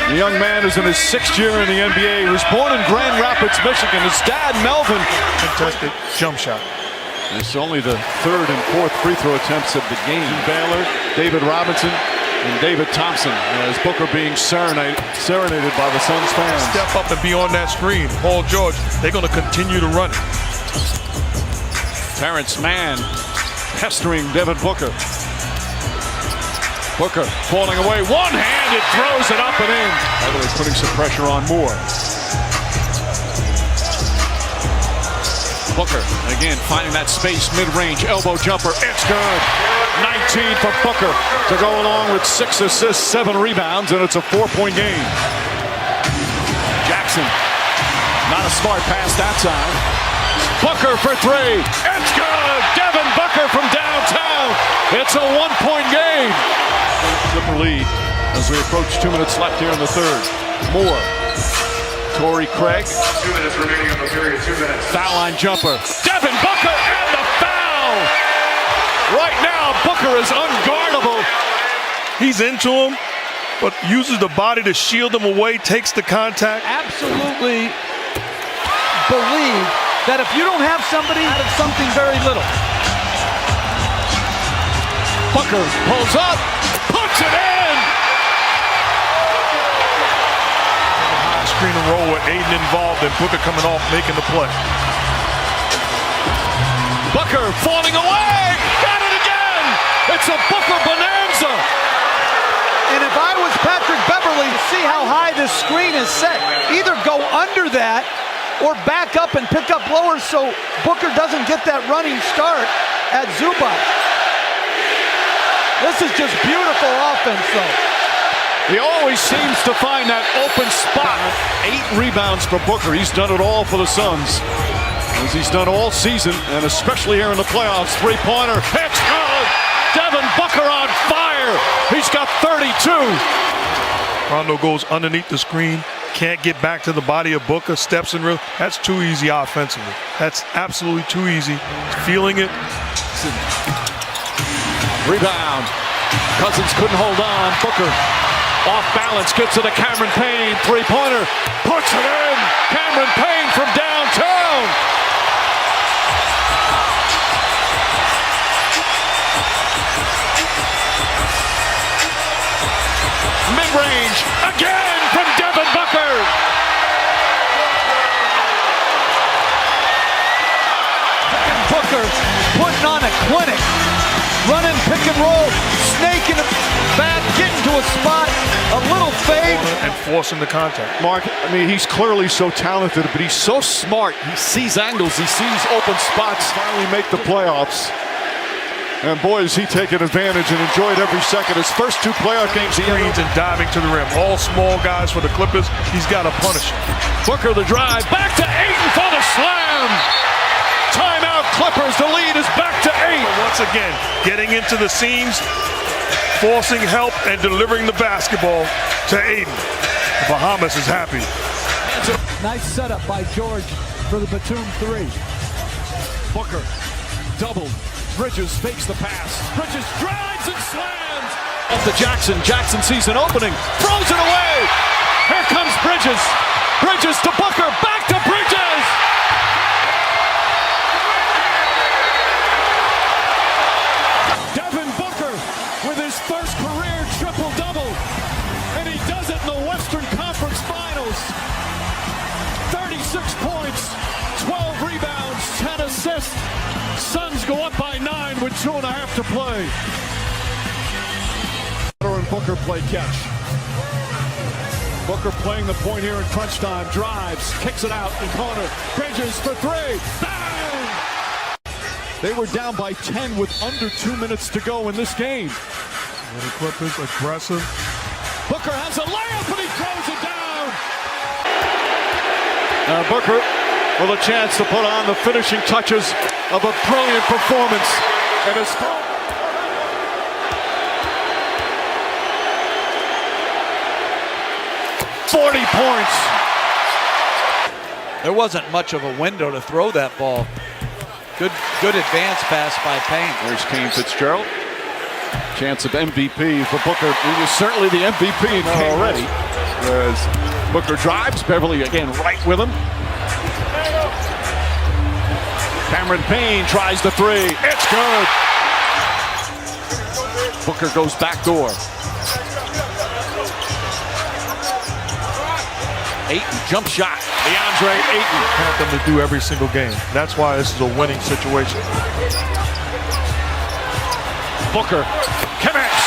Speaker 10: the young man, is in his 6th year in the NBA. He was born in Grand Rapids, Michigan. His dad, Melvin,
Speaker 3: contested jump shot.
Speaker 10: It's only the 3rd and 4th free throw attempts of the game. Baylor, David Robinson, and David Thompson, as Booker being serenaded by the Suns fans.
Speaker 3: Step up and be on that screen. Paul George, they're going to continue to run it.
Speaker 10: Terrence Mann pestering Devin Booker. Booker falling away. One-handed throws it up and in. By the way, putting some pressure on Moore. Booker, again, finding that space, mid-range, elbow jumper. It's good. 19 for Booker to go along with 6 assists, 7 rebounds, and it's a 4-point game. Jackson, not a smart pass that time. Booker for 3. It's good. Devin Booker from downtown. It's a 1-point game. Clipper lead as we approach 2 minutes left here in the 3rd. Moore. Torrey Craig.
Speaker 18: 2 minutes remaining on the period. 2 minutes.
Speaker 10: Foul line jumper. Devin Booker and the foul. Right now, Booker is unguardable.
Speaker 3: He's into him. but uses the body to shield him away, takes the contact.
Speaker 1: Absolutely believe that if you don't have somebody out of something very little.
Speaker 10: Booker pulls up, puts it in.
Speaker 3: High screen and roll with Aiden involved and Booker coming off making the play.
Speaker 10: Booker falling away, got it again. It's a Booker bonanza.
Speaker 1: And if I was Patrick Beverly, see how high this screen is set. Either go under that or back up and pick up lower so Booker doesn't get that running start at Zubac. This is just beautiful offense, though.
Speaker 10: He always seems to find that open spot. 8 rebounds for Booker. He's done it all for the Suns, as he's done all season, and especially here in the playoffs. Three-pointer, it's good. Devin Booker on fire. He's got 32.
Speaker 3: Rondo goes underneath the screen, can't get back to the body of Booker, steps in real. That's too easy offensively. That's absolutely too easy. Feeling it.
Speaker 10: Rebound. Cousins couldn't hold on. Booker off balance, gets it to Cameron Payne. Three-pointer, puts it in. Cameron Payne from downtown. Mid-range again from Devin Booker.
Speaker 1: Booker putting on a clinic. Running pick and roll, snaking it back, getting to a spot, a little fade.
Speaker 3: And forcing the contact.
Speaker 10: Mark, I mean, he's clearly so talented, but he's so smart. He sees angles, he sees open spots, finally make the playoffs. And boy, is he taking advantage and enjoyed every second. His first 2 playoff games, he
Speaker 3: screens and diving to the rim. All small guys for the Clippers. He's got to punish him.
Speaker 10: Booker the drive, back to Ayton for the slam. Timeout Clippers, the lead is back to 8.
Speaker 3: Once again, getting into the seams, forcing help, and delivering the basketball to Aiden. The Bahamas is happy.
Speaker 1: Nice setup by George for the Batum 3.
Speaker 10: Booker, doubled. Bridges fakes the pass. Bridges drives and slams. Up to Jackson. Jackson sees an opening. Throws it away. Here comes Bridges. Bridges to Booker. Back to Bridges. Devin Booker with his first career triple-double. And he does it in the Western Conference Finals. 36 points, 12 rebounds, 10 assists. Suns go up by 9 with 2.5 to play. And Booker play catch. Booker playing the point here in crunch time. Drives, kicks it out in corner. Bridges for 3. Bang! They were down by 10 with under 2 minutes to go in this game.
Speaker 3: And the Clippers aggressive.
Speaker 10: Booker has a layup and he throws it down. Booker with a chance to put on the finishing touches of a brilliant performance. And his 40 points.
Speaker 1: There wasn't much of a window to throw that ball. Good advance pass by Payne.
Speaker 10: There's Kane Fitzgerald. Chance of MVP for Booker. He was certainly the MVP already. As Booker drives, Beverly again right with him. Cameron Payne tries the 3. It's good. Booker goes back door. Ayton jump shot. DeAndre Ayton.
Speaker 3: Want them to do every single game. That's why this is a winning situation.
Speaker 10: Booker connects.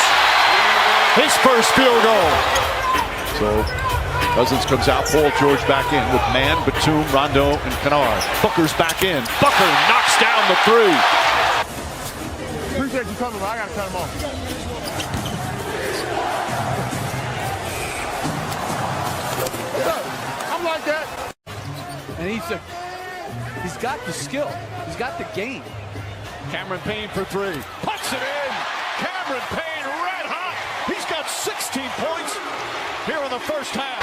Speaker 10: His first field goal. So Cousins comes out. Paul George back in with Mann, Batum, Rondo, and Kennard. Booker's back in. Booker knocks down the 3.
Speaker 19: Appreciate you coming, but I gotta cut him off. I'm like that.
Speaker 1: And he's got the skill. He's got the game.
Speaker 10: Cameron Payne for 3. Puts it in. Cameron Payne red hot. He's got 16 points here in the first half.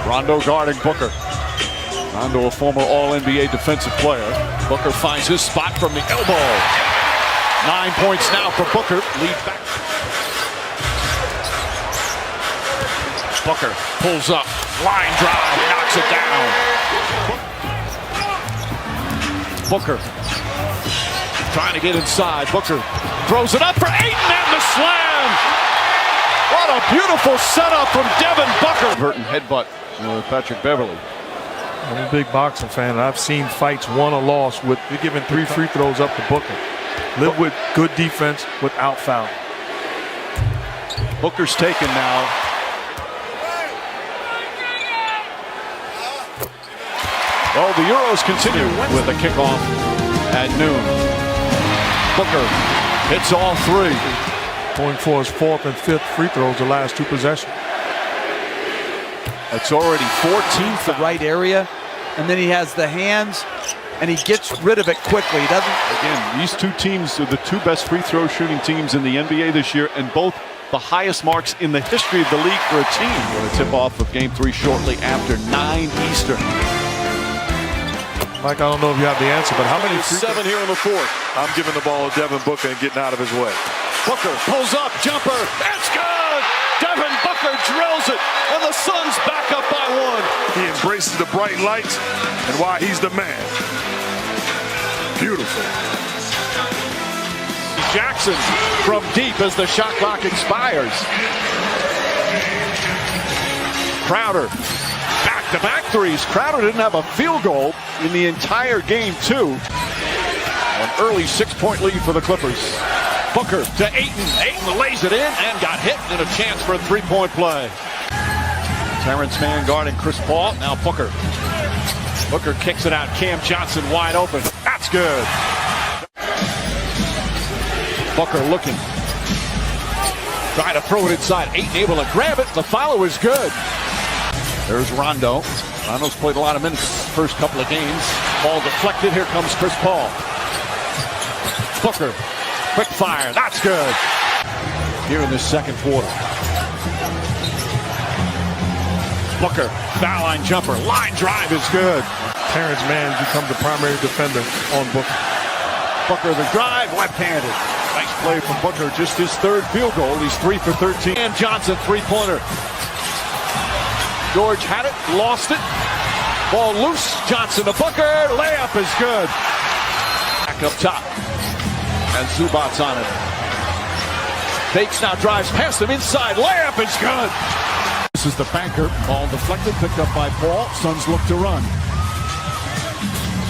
Speaker 10: Rondo guarding Booker. Rondo, a former All-NBA defensive player. Booker finds his spot from the elbow. 9 points now for Booker. Lead back. Booker pulls up, line drive, knocks it down. Booker trying to get inside. Booker throws it up for Ayton and the slam. What a beautiful setup from Devin Booker.
Speaker 5: Hurting headbutt with Patrick Beverly.
Speaker 3: I'm a big boxing fan, and I've seen fights won or lost with giving 3 free throws up to Booker. Live with good defense without foul.
Speaker 10: Booker's taken now. Well, the Euros continue with a kickoff at noon. Booker hits all 3.
Speaker 3: Going for his 4th and 5th free throws the last 2 possessions.
Speaker 10: It's already 14th.
Speaker 1: The right area, and then he has the hands, and he gets rid of it quickly. He doesn't.
Speaker 5: Again, these 2 teams are the 2 best free throw shooting teams in the NBA this year, and both the highest marks in the history of the league for a team. Going to tip off of Game 3 shortly after 9 Eastern.
Speaker 3: Mike, I don't know if you have the answer, but how many
Speaker 10: 7 here in the 4th.
Speaker 9: I'm giving the ball to Devin Booker and getting out of his way.
Speaker 10: Booker pulls up, jumper, that's good! Devin Booker drills it, and the Suns back up by 1.
Speaker 9: He embraces the bright lights and why he's the man. Beautiful.
Speaker 10: Jackson from deep as the shot clock expires. Crowder, back-to-back threes. Crowder didn't have a field goal in the entire game, too. An early 6-point lead for the Clippers. Booker to Ayton. Ayton lays it in and got hit, and a chance for a 3-point play. Terrence Mann guarding Chris Paul. Now Booker. Booker kicks it out. Cam Johnson wide open. That's good. Booker looking. Trying to throw it inside. Ayton able to grab it. The follow is good. There's Rondo. Rondo's played a lot of minutes first couple of games. Ball deflected. Here comes Chris Paul. Booker. Quick fire. That's good. Here in the second quarter. Booker. Foul line jumper. Line drive is good.
Speaker 3: Terrence Mann becomes the primary defender on Booker.
Speaker 10: Booker the drive. Left-handed. Nice play from Booker. Just his 3rd field goal. He's 3 for 13. And Johnson 3-pointer. George had it. Lost it. Ball loose. Johnson to Booker. Layup is good. Back up top. And Zubac's on it. Fakes now, drives past him inside. Layup is good. This is the banker. Ball deflected, picked up by Paul. Suns look to run.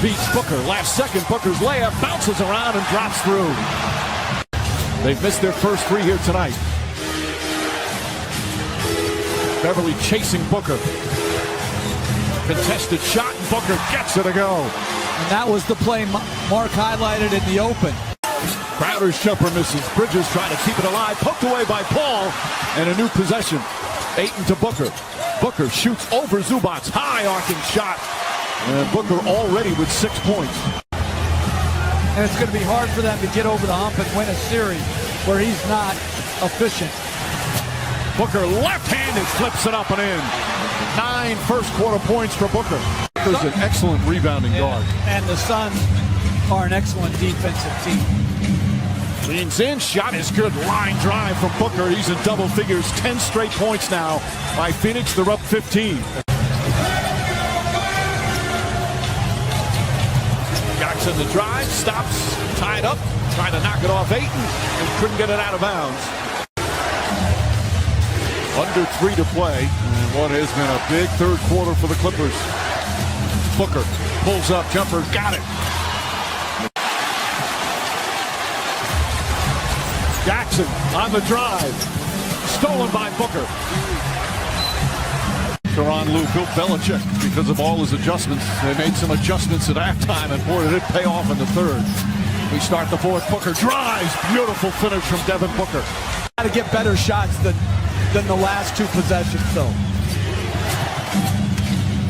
Speaker 10: Beats Booker. Last second, Booker's layup bounces around and drops through. They've missed their first 3 here tonight. Beverly chasing Booker. Contested shot, and Booker gets it to go.
Speaker 1: And that was the play Mark highlighted in the open.
Speaker 10: Crowder's jumper misses. Bridges trying to keep it alive. Poked away by Paul. And a new possession. Ayton to Booker. Booker shoots over Zubac's high arcing shot. And Booker already with 6 points.
Speaker 1: And it's going to be hard for them to get over the hump and win a series where he's not efficient.
Speaker 10: Booker left-handed flips it up and in. 9 first quarter points for Booker. Booker's an excellent rebounding guard.
Speaker 1: And the Suns are an excellent defensive team.
Speaker 10: Leans in, shot is good. Line drive from Booker. He's in double figures. 10 straight points now by Phoenix. They're up 15. Jackson the drive, stops, tied up, trying to knock it off Ayton, and couldn't get it out of bounds. Under 3 to play. And what has been a big 3rd quarter for the Clippers. Booker pulls up, jumper, got it. Jackson on the drive. Stolen by Booker. Tyronn Lue, Bill Belichick, because of all his adjustments. They made some adjustments at halftime, and boy, did it pay off in the 3rd. We start the 4th. Booker drives. Beautiful finish from Devin Booker.
Speaker 1: Got to get better shots than the last 2 possessions, though.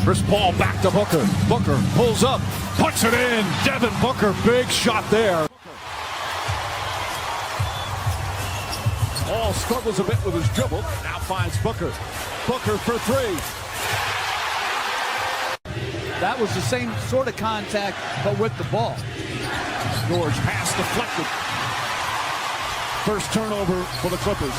Speaker 10: Chris Paul back to Booker. Booker pulls up, puts it in. Devin Booker, big shot there. Paul struggles a bit with his dribble. Now finds Booker. Booker for 3.
Speaker 1: That was the same sort of contact, but with the ball.
Speaker 10: George pass deflected. First turnover for the Clippers.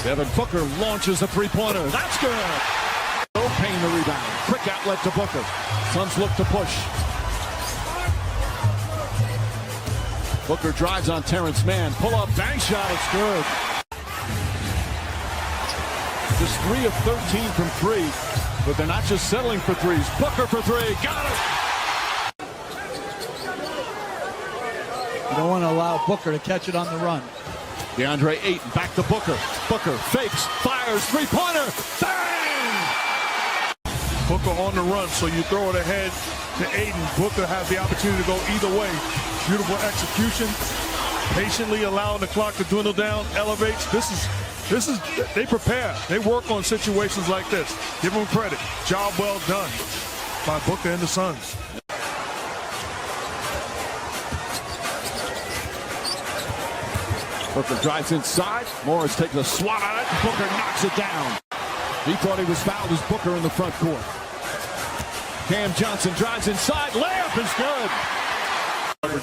Speaker 10: Devin Booker launches a three-pointer. That's good. Payne the rebound. Quick outlet to Booker. Suns look to push. Booker drives on Terrence Mann. Pull-up bank shot. It's good. Just 3 of 13 from 3. But they're not just settling for threes. Booker for 3. Got it.
Speaker 1: You don't want to allow Booker to catch it on the run.
Speaker 10: DeAndre Ayton back to Booker. Booker fakes, fires, three-pointer. Bang!
Speaker 3: Booker on the run, so you throw it ahead to Ayton. Booker has the opportunity to go either way. Beautiful execution. Patiently allowing the clock to dwindle down, elevates. This is they prepare. They work on situations like this. Give them credit. Job well done by Booker and the Suns.
Speaker 10: Booker drives inside. Morris takes a swat at it. Booker knocks it down. He thought he was fouled as Booker in the front court. Cam Johnson drives inside. Layup is good.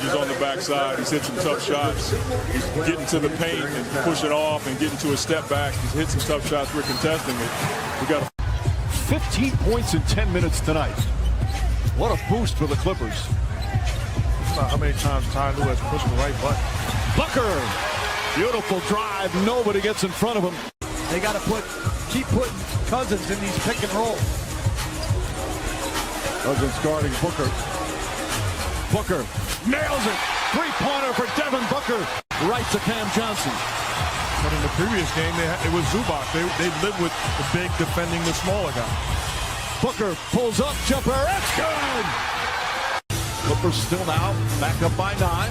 Speaker 20: Is on the backside. He's hit some tough shots. He's getting to the paint and pushing off and getting to a step back. He's hit some tough shots. We're contesting it. We got
Speaker 10: 15 points in 10 minutes tonight. What a boost for the Clippers.
Speaker 3: How many times Ty Lue has pushed the right button?
Speaker 10: Booker. Beautiful drive. Nobody gets in front of him.
Speaker 1: They got to keep putting Cousins in these pick and rolls.
Speaker 10: Cousins guarding Booker. Booker nails it. Three-pointer for Devin Booker. Right to Cam Johnson.
Speaker 3: But in the previous game, it was Zubac. They lived with the big defending the smaller guy.
Speaker 10: Booker pulls up, jumper. It's good. Clippers still now back up by 9.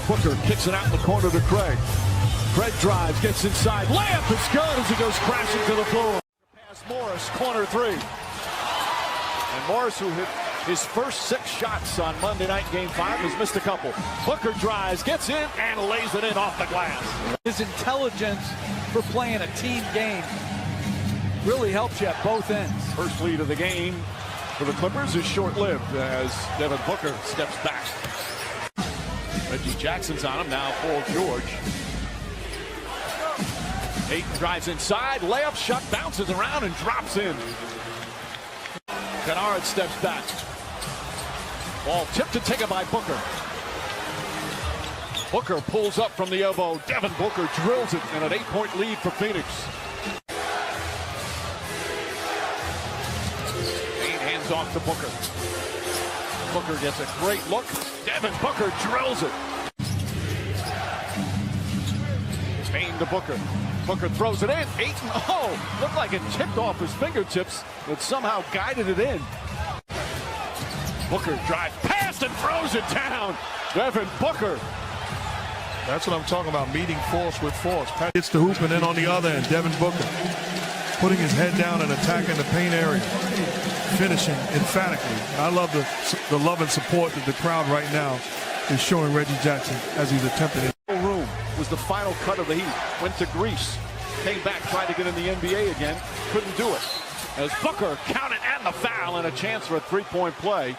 Speaker 10: Booker kicks it out in the corner to Craig. Craig drives, gets inside. Layup is good as he goes crashing to the floor. Pass Morris, corner 3. And Morris, who hit his first 6 shots on Monday night game 5, has missed a couple. Booker drives, gets in, and lays it in off the glass.
Speaker 1: His intelligence for playing a team game really helps you at both ends.
Speaker 10: First lead of the game for the Clippers is short-lived as Devin Booker steps back. Reggie Jackson's on him now. Paul George. Ayton drives inside. Layup shot, bounces around and drops in. Kennard steps back. Ball tipped and taken by Booker. Booker pulls up from the elbow. Devin Booker drills it and an 8-point lead for Phoenix. 8 hands off to Booker. Booker gets a great look. Devin Booker drills it. Payne to Booker. Booker throws it in. Ayton, looked like it tipped off his fingertips, but somehow guided it in. Booker drives past and throws it down. Devin Booker.
Speaker 3: That's what I'm talking about, meeting force with force. Pat hits the hoop, and then on the other end, Devin Booker putting his head down and attacking the paint area. Finishing emphatically. I love the love and support that the crowd right now is showing Reggie Jackson as he's attempting it.
Speaker 10: Room was the final cut of the Heat. Went to Greece. Came back, tried to get in the NBA again. Couldn't do it. As Booker counted and the foul and a chance for a 3-point play.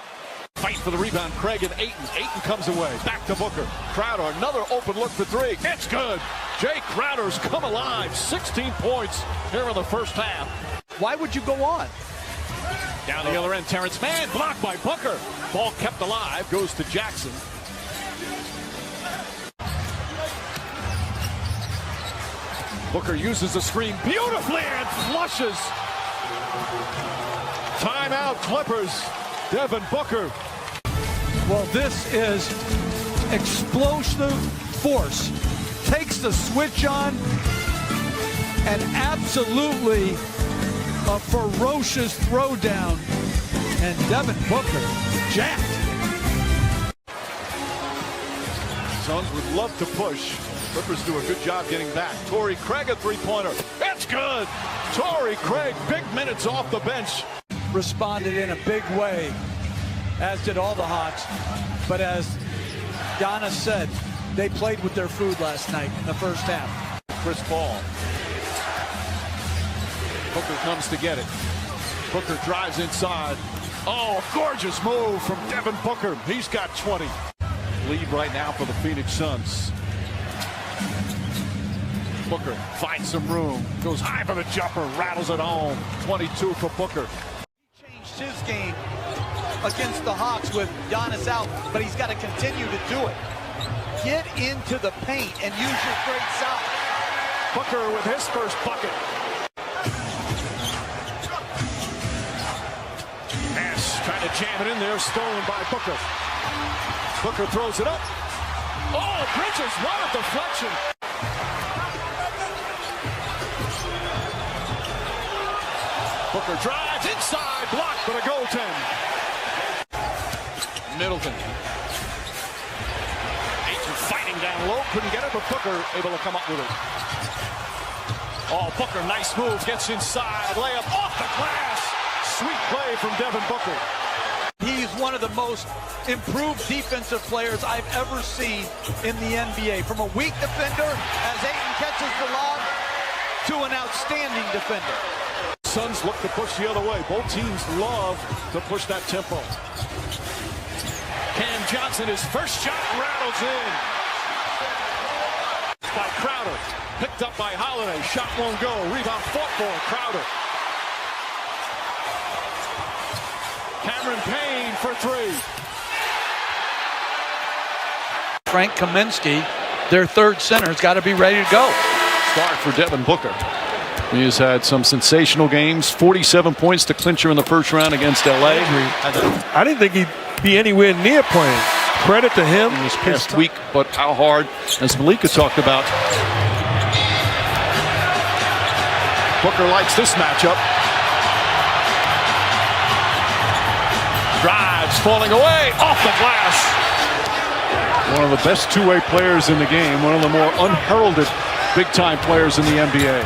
Speaker 10: Fight for the rebound, Craig and Ayton. Ayton comes away. Back to Booker. Crowder, another open look for 3. It's good. Jay Crowder's come alive. 16 points here in the first half.
Speaker 1: Why would you go on?
Speaker 10: Down the other end, Terrence Mann blocked by Booker. Ball kept alive, goes to Jackson. Booker uses the screen beautifully and flushes. Timeout, Clippers. Devin Booker.
Speaker 1: Well, this is explosive force. Takes the switch on and absolutely a ferocious throwdown. And Devin Booker jacked.
Speaker 10: Suns would love to push. Clippers do a good job getting back. Torrey Craig a 3-pointer. It's good. Torrey Craig, big minutes off the bench.
Speaker 1: Responded in a big way, as did all the Hawks. But as Giannis said, they played with their food last night in the first half.
Speaker 10: Chris Paul. Booker comes to get it. Booker drives inside. Oh, gorgeous move from Devin Booker. He's got 20. Lead right now for the Phoenix Suns. Booker finds some room, goes high for the jumper, rattles it home. 22 for Booker.
Speaker 1: He changed his game against the Hawks with Giannis out, but he's got to continue to do it. Get into the paint and use your great size.
Speaker 10: Booker with his first bucket. Pass, trying to jam it in there, stolen by Booker. Booker throws it up. Oh, Bridges, what a deflection. Booker drives inside, blocked, but a goaltend. Middleton. Aiton fighting down low, couldn't get it, but Booker able to come up with it. Oh, Booker, nice move, gets inside, layup off the glass. Sweet play from Devin Booker.
Speaker 1: He's one of the most improved defensive players I've ever seen in the NBA. From a weak defender, as Aiton catches the lob, to an outstanding defender.
Speaker 10: Suns look to push the other way. Both teams love to push that tempo. Cam Johnson, his first shot rattles in. By Crowder. Picked up by Holiday. Shot won't go. Rebound fought for Crowder. Cameron Payne for three.
Speaker 1: Frank Kaminsky, their third center, has got to be ready to go.
Speaker 5: Start for Devin Booker. He has had some sensational games. 47 points to clincher in the first round against LA.
Speaker 3: I didn't think he'd be anywhere near playing. Credit to him.
Speaker 5: This past week, but how hard, as Malika talked about. Booker likes this matchup.
Speaker 10: Drives, falling away, off the glass.
Speaker 5: One of the best two-way players in the game. One of the more unheralded big-time players in the NBA.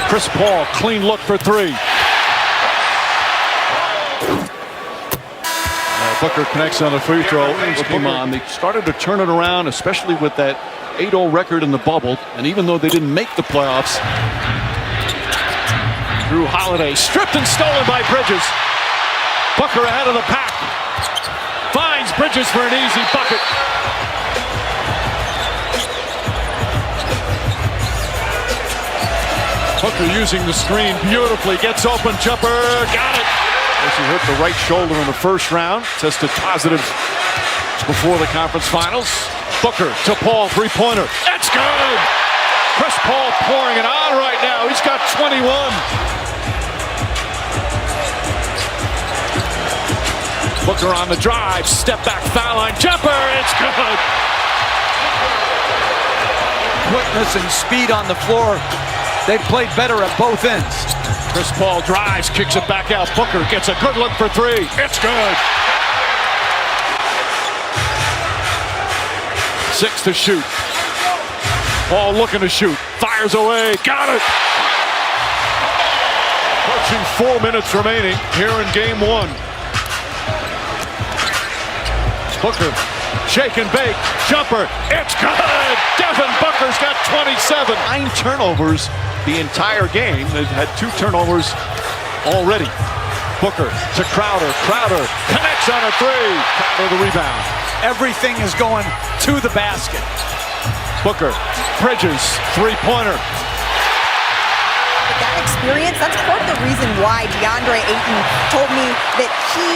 Speaker 5: Chris Paul, clean look for three. Booker connects on the free throw. Came on. They started to turn it around, especially with that 8-0 record in the bubble. And even though they didn't make the playoffs, Drew Holiday stripped and stolen by Bridges. Booker ahead of the pack. Finds Bridges for an easy bucket. Booker using the screen beautifully. Gets open, jumper, got it. He hurt the right shoulder in the first round. Tested positive before the conference finals. Booker to Paul, three-pointer. That's good. Chris Paul pouring it on right now. He's got 21. Booker on the drive. Step back foul line. Jumper. It's good.
Speaker 1: Quickness and speed on the floor. They've played better at both ends.
Speaker 10: Chris Paul drives, kicks it back out. Booker gets a good look for three. It's good. 6 to shoot. Paul looking to shoot. Fires away. Got it. Approaching 4 minutes remaining here in game one. Booker, shake and bake. Jumper. It's good. Devin Booker's got 27.
Speaker 5: 9 turnovers the entire game. They've had 2 turnovers already. Booker to Crowder. Crowder connects on a three. Crowder the rebound.
Speaker 1: Everything is going to the basket.
Speaker 5: Booker, Bridges, three-pointer.
Speaker 21: With that experience, that's part of the reason why DeAndre Ayton told me that he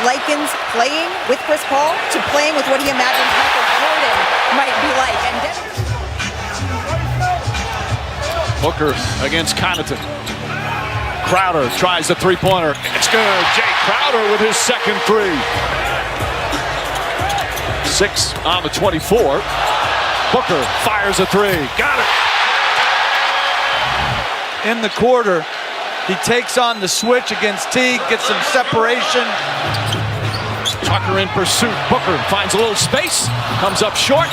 Speaker 21: likens playing with Chris Paul to playing with what he imagines Michael Jordan might be like. And
Speaker 5: Booker against Connaughton. Crowder tries the three-pointer. It's good. Jay Crowder with his second three. 6 on the 24. Booker fires a three. Got it.
Speaker 1: In the quarter, he takes on the switch against Teague, gets some separation.
Speaker 5: Tucker in pursuit. Booker finds a little space. Comes up short.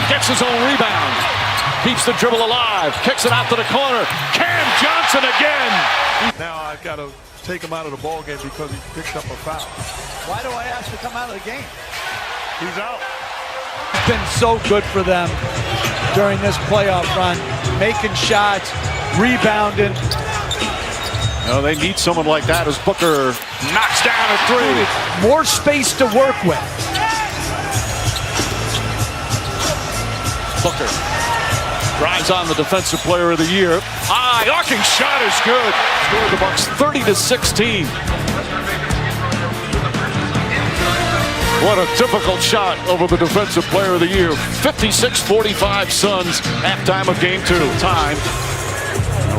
Speaker 5: Gets his own rebound. Keeps the dribble alive. Kicks it out to the corner. Cam Johnson again.
Speaker 3: Now I've got to take him out of the ball game because he picked up a foul.
Speaker 1: Why do I ask to come out of the game?
Speaker 3: He's out.
Speaker 1: It's been so good for them during this playoff run. Making shots, rebounding.
Speaker 5: No, they need someone like that as Booker knocks down a three.
Speaker 1: More space to work with.
Speaker 5: Booker
Speaker 10: Drives on the defensive player of the year. High arcing shot is good. Scored the Bucks 30-16. What a difficult shot over the defensive player of the year. 56-45 Suns, halftime of game 2. Time.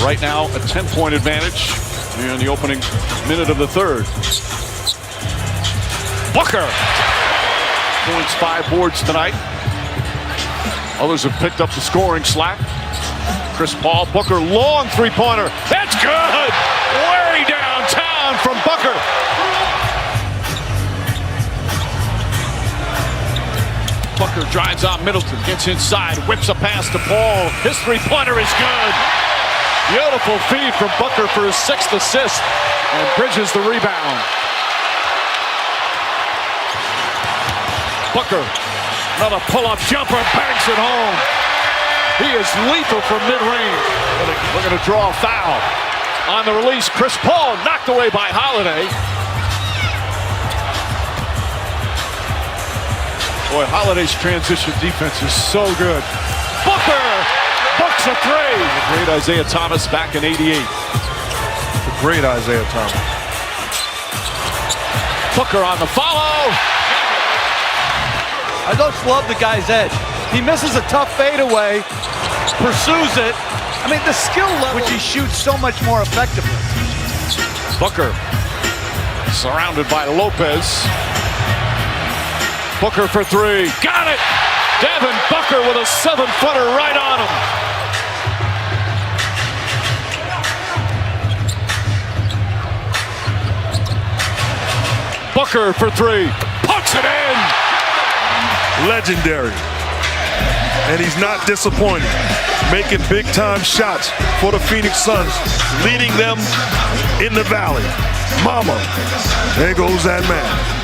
Speaker 10: Right now, a 10-point advantage here in the opening minute of the third. Booker. Points, 5 boards tonight. Others have picked up the scoring slack. Chris Paul, Booker, long three-pointer. That's good! Way downtown from Booker. Booker drives on Middleton, gets inside, whips a pass to Paul. His three-pointer is good. Beautiful feed from Booker for his 6th assist, and Bridges the rebound. Booker, another pull-up jumper, banks it home. He is lethal from mid-range. We're going to draw a foul. On the release, Chris Paul knocked away by Holiday. Boy, Holiday's transition defense is so good. Booker books a 3. The great Isaiah Thomas back in '88.
Speaker 3: The great Isaiah Thomas.
Speaker 10: Booker on the follow.
Speaker 1: I just love the guy's edge. He misses a tough fadeaway, pursues it. I mean, the skill level, which he shoots so much more effectively.
Speaker 10: Booker surrounded by Lopez. Booker for 3. Got it! Devin Booker with a 7-footer right on him. Booker for 3. Puts it in!
Speaker 3: Legendary. And he's not disappointed. Making big-time shots for the Phoenix Suns, leading them in the valley. Mama, there goes that man.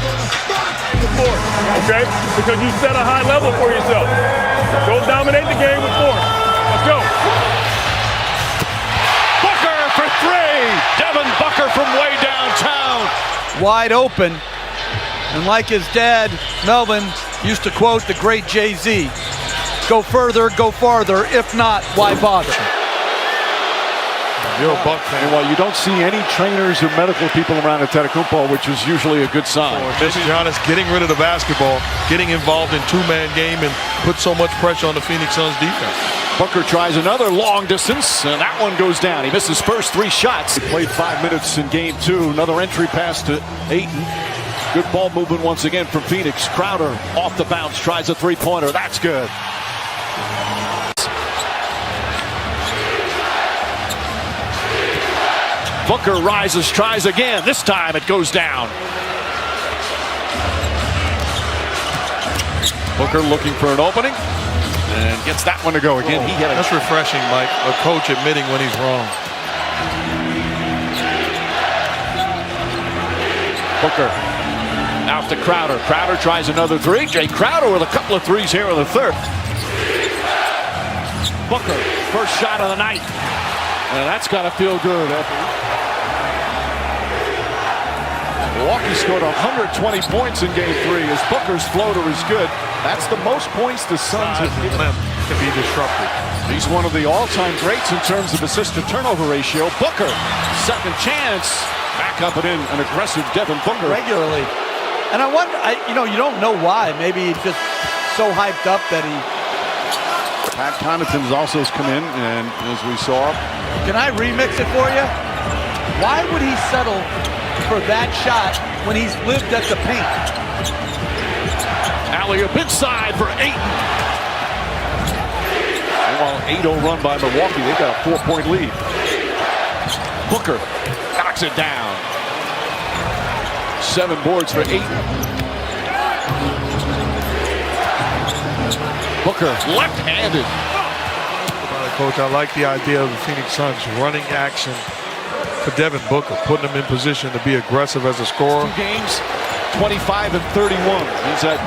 Speaker 20: Okay? Because you set a high level for yourself. Go dominate the game with 4. Let's go.
Speaker 10: Booker for 3. Devin Booker from way downtown.
Speaker 1: Wide open. And like his dad, Melvin, used to quote the great Jay-Z, go further, go farther. If not, why bother?
Speaker 3: You're a Buck fan.
Speaker 10: Well, you don't see any trainers or medical people around Antetokounmpo, which is usually a good sign.
Speaker 3: Giannis getting rid of the basketball, getting involved in two-man game, and put so much pressure on the Phoenix Suns defense.
Speaker 10: Booker tries another long distance, and that one goes down. He missed his first 3 shots. He played 5 minutes in game 2. Another entry pass to Ayton. Good ball movement once again from Phoenix. Crowder off the bounce, tries a 3-pointer. That's good. Booker rises, tries again. This time it goes down. Booker looking for an opening and gets that one to go again. He hit it.
Speaker 3: That's refreshing, Mike. A coach admitting when he's wrong.
Speaker 10: Booker out to Crowder. Crowder tries another 3. Jay Crowder with a couple of 3s here in the third. Booker, first shot of the night. And that's got to feel good. Milwaukee scored 120 points in game 3 as Booker's floater is good. That's the most points the Suns have given.
Speaker 3: Can be disrupted.
Speaker 10: He's one of the all-time greats in terms of assist-to-turnover ratio. Booker, second chance. Back up and in, an aggressive Devin Booker.
Speaker 1: Regularly. And I wonder, you don't know why. Maybe he's just so hyped up that he...
Speaker 10: Pat Connaughton's also come in, and as we saw...
Speaker 1: Can I remix it for you? Why would he settle for that shot when he's lived at the paint?
Speaker 10: Alley-oop inside for Ayton. Meanwhile, 8-0 run by Milwaukee. They've got a 4-point lead. Booker knocks it down. 7 boards for Ayton. Booker left-handed.
Speaker 3: Coach, I like the idea of the Phoenix Suns running action for Devin Booker, putting him in position to be aggressive as a scorer.
Speaker 10: 2 games, 25 and 31. He's at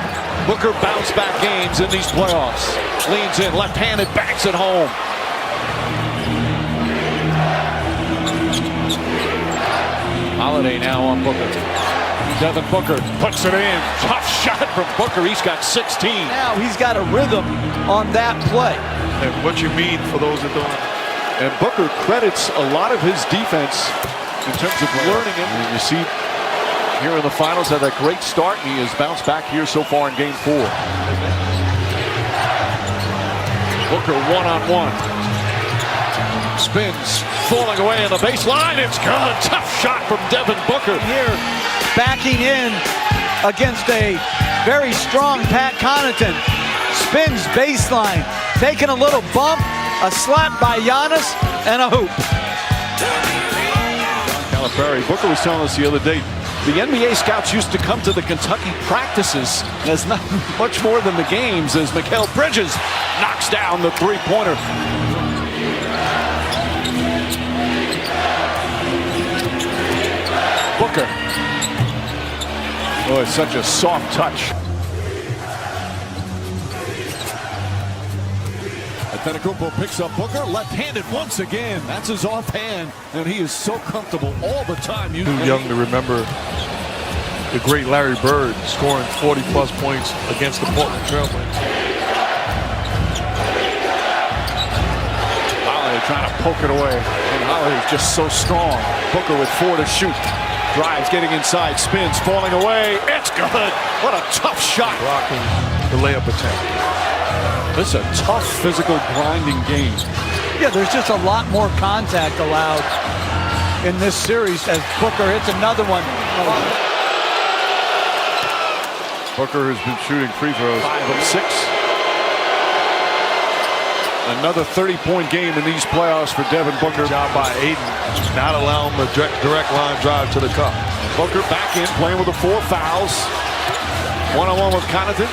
Speaker 10: Booker bounce back games in these playoffs. Leans in, left-handed, backs it home. Holiday now on Booker. Devin Booker puts it in. Tough shot from Booker. He's got 16.
Speaker 1: Now he's got a rhythm on that play.
Speaker 3: and what you mean for those that don't.
Speaker 10: And Booker credits a lot of his defense in terms of learning it. And you see here in the finals had that great start, and he has bounced back here so far in game 4. Booker one-on-one. Spins, falling away on the baseline. It's good. Tough shot from Devin Booker.
Speaker 1: Here, backing in against a very strong Pat Connaughton. Spins baseline, taking a little bump, a slap by Giannis, and a hoop.
Speaker 10: Calipari. Booker was telling us the other day, the NBA scouts used to come to the Kentucky practices as not much more than the games, as Mikal Bridges knocks down the three-pointer. Booker. Oh, it's such a soft touch. Antetokounmpo picks up Booker, left-handed once again. That's his offhand, and he is so comfortable all the time.
Speaker 3: Too young to remember the great Larry Bird scoring 40-plus points against the Portland Trailblazers.
Speaker 10: Holiday trying to poke it away, and Holiday is just so strong. Booker with 4 to shoot. Drives, getting inside, spins, falling away. It's good. What a tough shot.
Speaker 3: Blocking the layup attempt.
Speaker 10: This is a tough, physical, grinding game.
Speaker 1: Yeah, there's just a lot more contact allowed in this series as Booker hits another one.
Speaker 10: Booker has been shooting free throws. 5 of 6. Another 30-point game in these playoffs for Devin Booker.
Speaker 3: Good job by Aiden, not allowing the direct line drive to the cup.
Speaker 10: Booker back in, playing with the 4 fouls. One-on-one with Connaughton.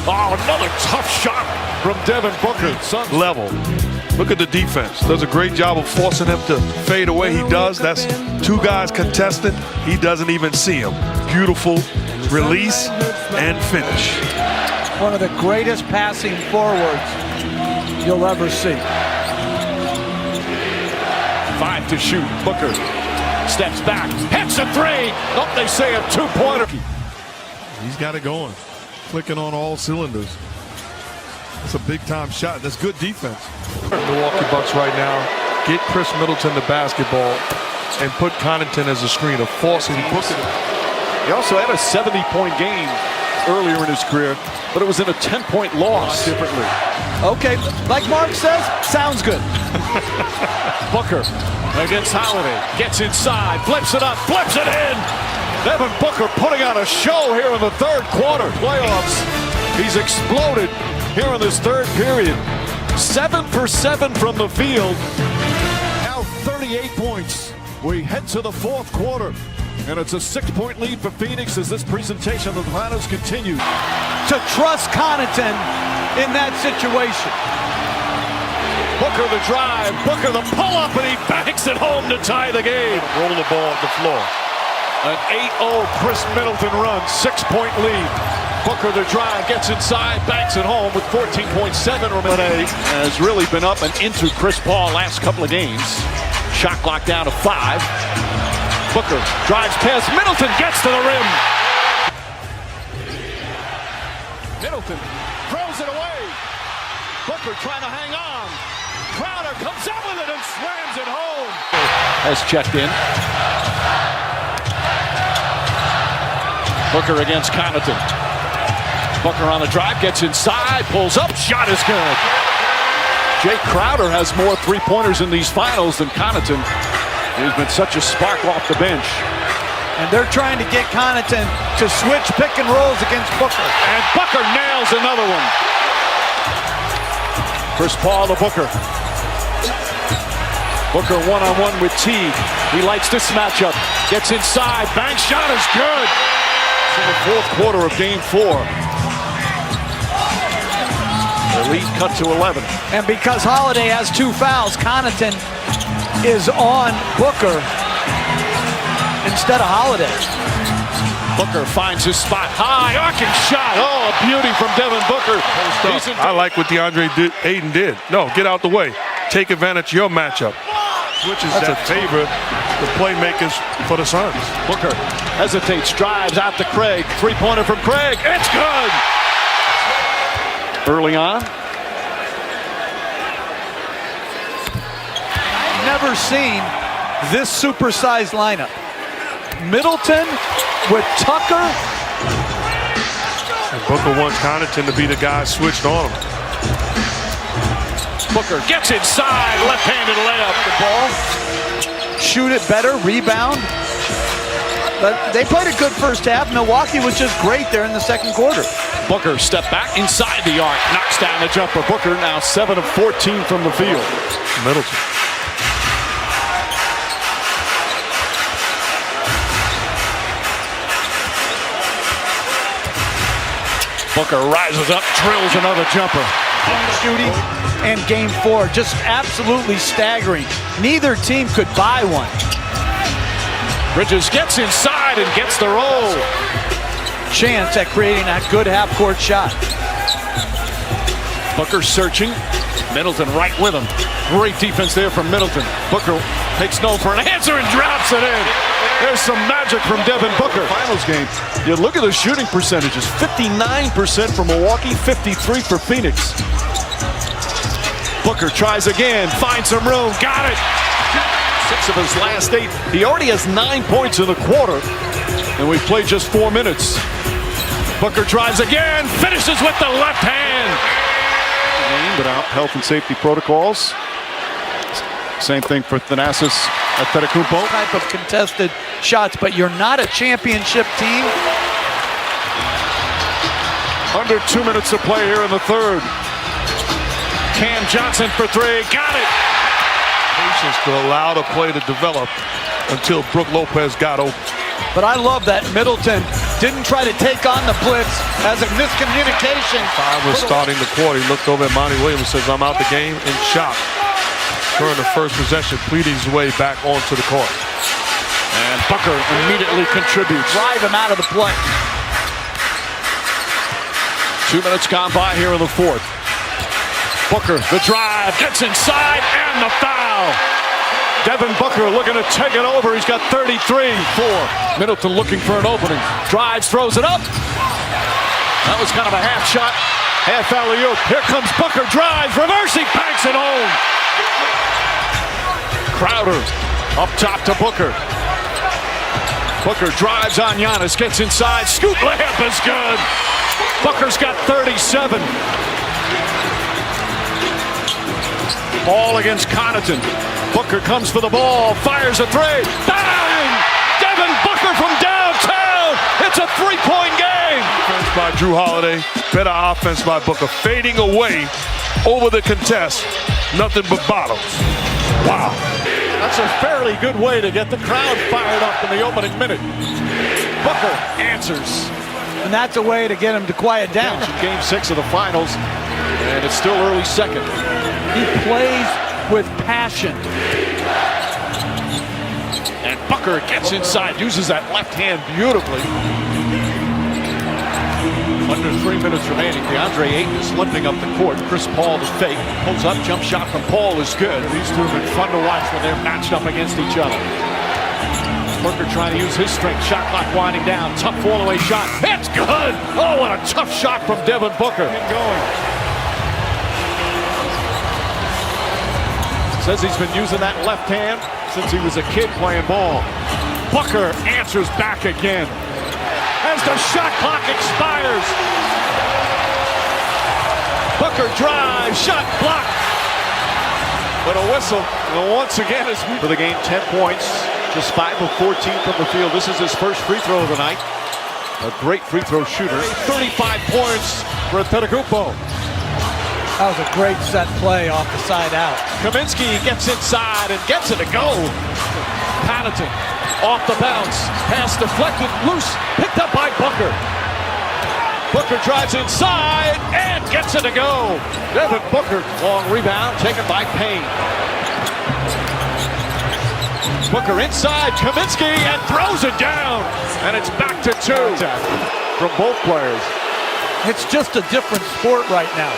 Speaker 10: Oh, another tough shot from Devin Booker. Suns
Speaker 3: level. Look at the defense. Does a great job of forcing him to fade away. He does. That's 2 guys contested. He doesn't even see him. Beautiful release and finish.
Speaker 1: One of the greatest passing forwards you'll ever see.
Speaker 10: 5 to shoot. Booker steps back, hits a 3. Oh, they say a 2-pointer.
Speaker 3: He's got it going, clicking on all cylinders. That's a big-time shot. That's good defense. Milwaukee Bucks right now get Chris Middleton the basketball and put Connaughton as a screener, forcing Booker.
Speaker 10: He also had a 70-point game earlier in his career, but it was in a 10-point loss. Differently.
Speaker 1: Okay, like Mark says, sounds good.
Speaker 10: Booker against Holiday, gets inside, flips it up, flips it in. Devin Booker putting on a show here in the third quarter. Playoffs. He's exploded here in this third period. 7 for 7 from the field. Now 38 points. We head to the fourth quarter. And it's a 6-point lead for Phoenix as this presentation of the finals continues.
Speaker 1: To trust Connaughton in that situation.
Speaker 10: Booker the drive, Booker the pull-up, and he banks it home to tie the game.
Speaker 3: Roll the ball at the floor.
Speaker 10: An 8-0 Chris Middleton run, 6-point lead. Booker the drive, gets inside, banks it home with 14.7 remaining. Has really been up and into Chris Paul last couple of games. Shot clock down to 5. Booker drives past Middleton, gets to the rim. Middleton throws it away. Booker trying to hang on. Crowder comes up with it and slams it home. Has checked in. Booker against Connaughton. Booker on the drive, gets inside, pulls up, shot is good. Jay Crowder has more three-pointers in these finals than Connaughton. He's been such a spark off the bench.
Speaker 1: And they're trying to get Connaughton to switch pick and rolls against Booker.
Speaker 10: And Booker nails another one. Chris Paul to Booker. Booker one-on-one with Teague. He likes this matchup. Gets inside, bank shot is good. It's in the fourth quarter of game 4. The lead cut to 11.
Speaker 1: And because Holiday has 2 fouls, Connaughton is on Booker instead of Holiday.
Speaker 10: Booker finds his spot high, arcing shot. Oh, a beauty from Devin Booker.
Speaker 3: I like what DeAndre Ayton did. No, get out the way. Take advantage of your matchup. That's a favor the playmakers for the Suns.
Speaker 10: Booker hesitates, drives out to Craig. Three-pointer from Craig. It's good. Early on,
Speaker 1: never seen this supersized lineup. Middleton with Tucker.
Speaker 3: And Booker wants Connaughton to be the guy switched on him.
Speaker 10: Booker gets inside, left-handed layup.
Speaker 1: The ball, shoot it better, rebound. But they played a good first half. Milwaukee was just great there in the second quarter.
Speaker 10: Booker step back inside the arc, knocks down the jumper. Booker now 7 of 14 from the field.
Speaker 3: Middleton.
Speaker 10: Booker rises up, drills another jumper.
Speaker 1: Shooting and game 4, just absolutely staggering. Neither team could buy one.
Speaker 10: Bridges gets inside and gets the roll.
Speaker 1: Chance at creating that good half-court shot.
Speaker 10: Booker searching. Middleton right with him. Great defense there from Middleton. Booker takes no for an answer and drops it in. There's some magic from Devin Booker.
Speaker 5: Finals game. You look at the shooting percentages. 59% for Milwaukee, 53 for Phoenix.
Speaker 10: Booker tries again, finds some room, got it.
Speaker 5: 6 of his last 8. He already has 9 points in the quarter, and we've played just 4 minutes.
Speaker 10: Booker tries again, finishes with the left hand.
Speaker 5: Without health and safety protocols. Same thing for Thanasis Antetokounmpo.
Speaker 1: Type of contested shots, but you're not a championship team.
Speaker 5: Under 2 minutes to play here in the third.
Speaker 10: Cam Johnson for 3, got it.
Speaker 3: Patience to allow the play to develop until Brook Lopez got open.
Speaker 1: But I love that Middleton didn't try to take on the blitz as a miscommunication.
Speaker 3: 5 was starting the quarter. He looked over at Monty Williams and says, I'm out the game, in shock. During the first possession, pleading his way back onto the court.
Speaker 10: And Booker immediately contributes.
Speaker 1: Drive him out of the play.
Speaker 10: 2 minutes gone by here in the fourth. Booker, the drive, gets inside, and the foul. Devin Booker looking to take it over. He's got 33. Middleton looking for an opening. Drives, throws it up. That was kind of a half shot. Half alley-oop. Here comes Booker, drives, reversing, banks it home. Crowder up top to Booker. Booker drives on Giannis, gets inside. Scoop layup is good. Booker's got 37. Ball against Connaughton. Booker comes for the ball, fires a 3. Bang! Devin Booker from downtown. It's a 3-point game.
Speaker 3: Defense by Drew Holiday. Better offense by Booker. Fading away over the contest. Nothing but bottoms. Wow.
Speaker 10: That's a fairly good way to get the crowd fired up in the opening minute. Booker answers.
Speaker 1: And that's a way to get him to quiet down.
Speaker 10: Game 6 of the finals, and it's still early second.
Speaker 1: He plays with passion.
Speaker 10: And Booker gets inside, uses that left hand beautifully. Under 3 minutes remaining, DeAndre Ayton is limping up the court. Chris Paul the fake, pulls up, jump shot from Paul is good. These two have been fun to watch when they're matched up against each other. Booker trying to use his strength, shot clock winding down, tough fall-away shot. It's good! Oh, what a tough shot from Devin Booker. Going. Says he's been using that left hand since he was a kid playing ball. Booker answers back again. As the shot clock expires. Booker drives, shot blocked. But a whistle, and once again, is for the game, 10 points. Just 5 of 14 from the field. This is his first free throw of the night. A great free throw shooter. 35 points for Antetokounmpo.
Speaker 1: That was a great set play off the side out.
Speaker 10: Kaminsky gets inside and gets it to go. Connaughton off the bounce. Pass deflected, loose, picked up by Booker. Booker drives inside and gets it to go. Devin Booker, long rebound, taken by Payne. Booker inside, Kaminsky, and throws it down. And it's back to 2 from both players.
Speaker 1: It's just a different sport right now.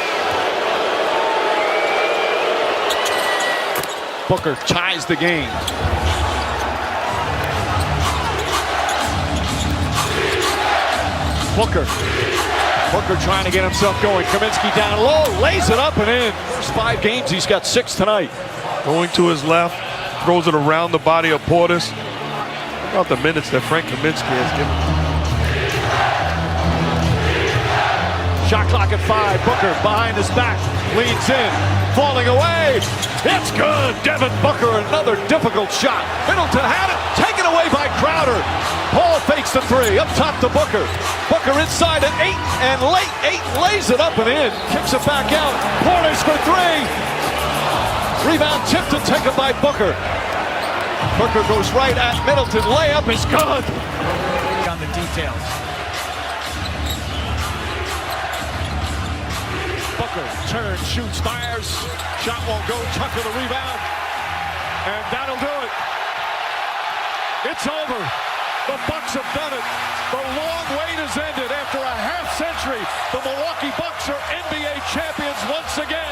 Speaker 10: Booker ties the game. Booker trying to get himself going. Kaminsky down low, lays it up and in. First 5 games, he's got 6 tonight.
Speaker 3: Going to his left, throws it around the body of Portis. About the minutes that Frank Kaminsky has given.
Speaker 10: Shot clock at 5. Booker behind his back, leans in, falling away. It's good. Devin Booker, another difficult shot. Middleton had it, taken away by Crowder. Paul fakes the 3, up top to Booker. Booker inside at 8, and late 8 lays it up and in. Kicks it back out. Portis for 3. Rebound tipped and taken by Booker. Booker goes right at Middleton. Layup is good.
Speaker 1: On the details.
Speaker 10: Booker turns, shoots, fires. Shot won't go. Tucker the rebound. And that'll do it. It's over. The Bucks have done it. The long wait has ended. After a half century, the Milwaukee Bucks are NBA champions once again.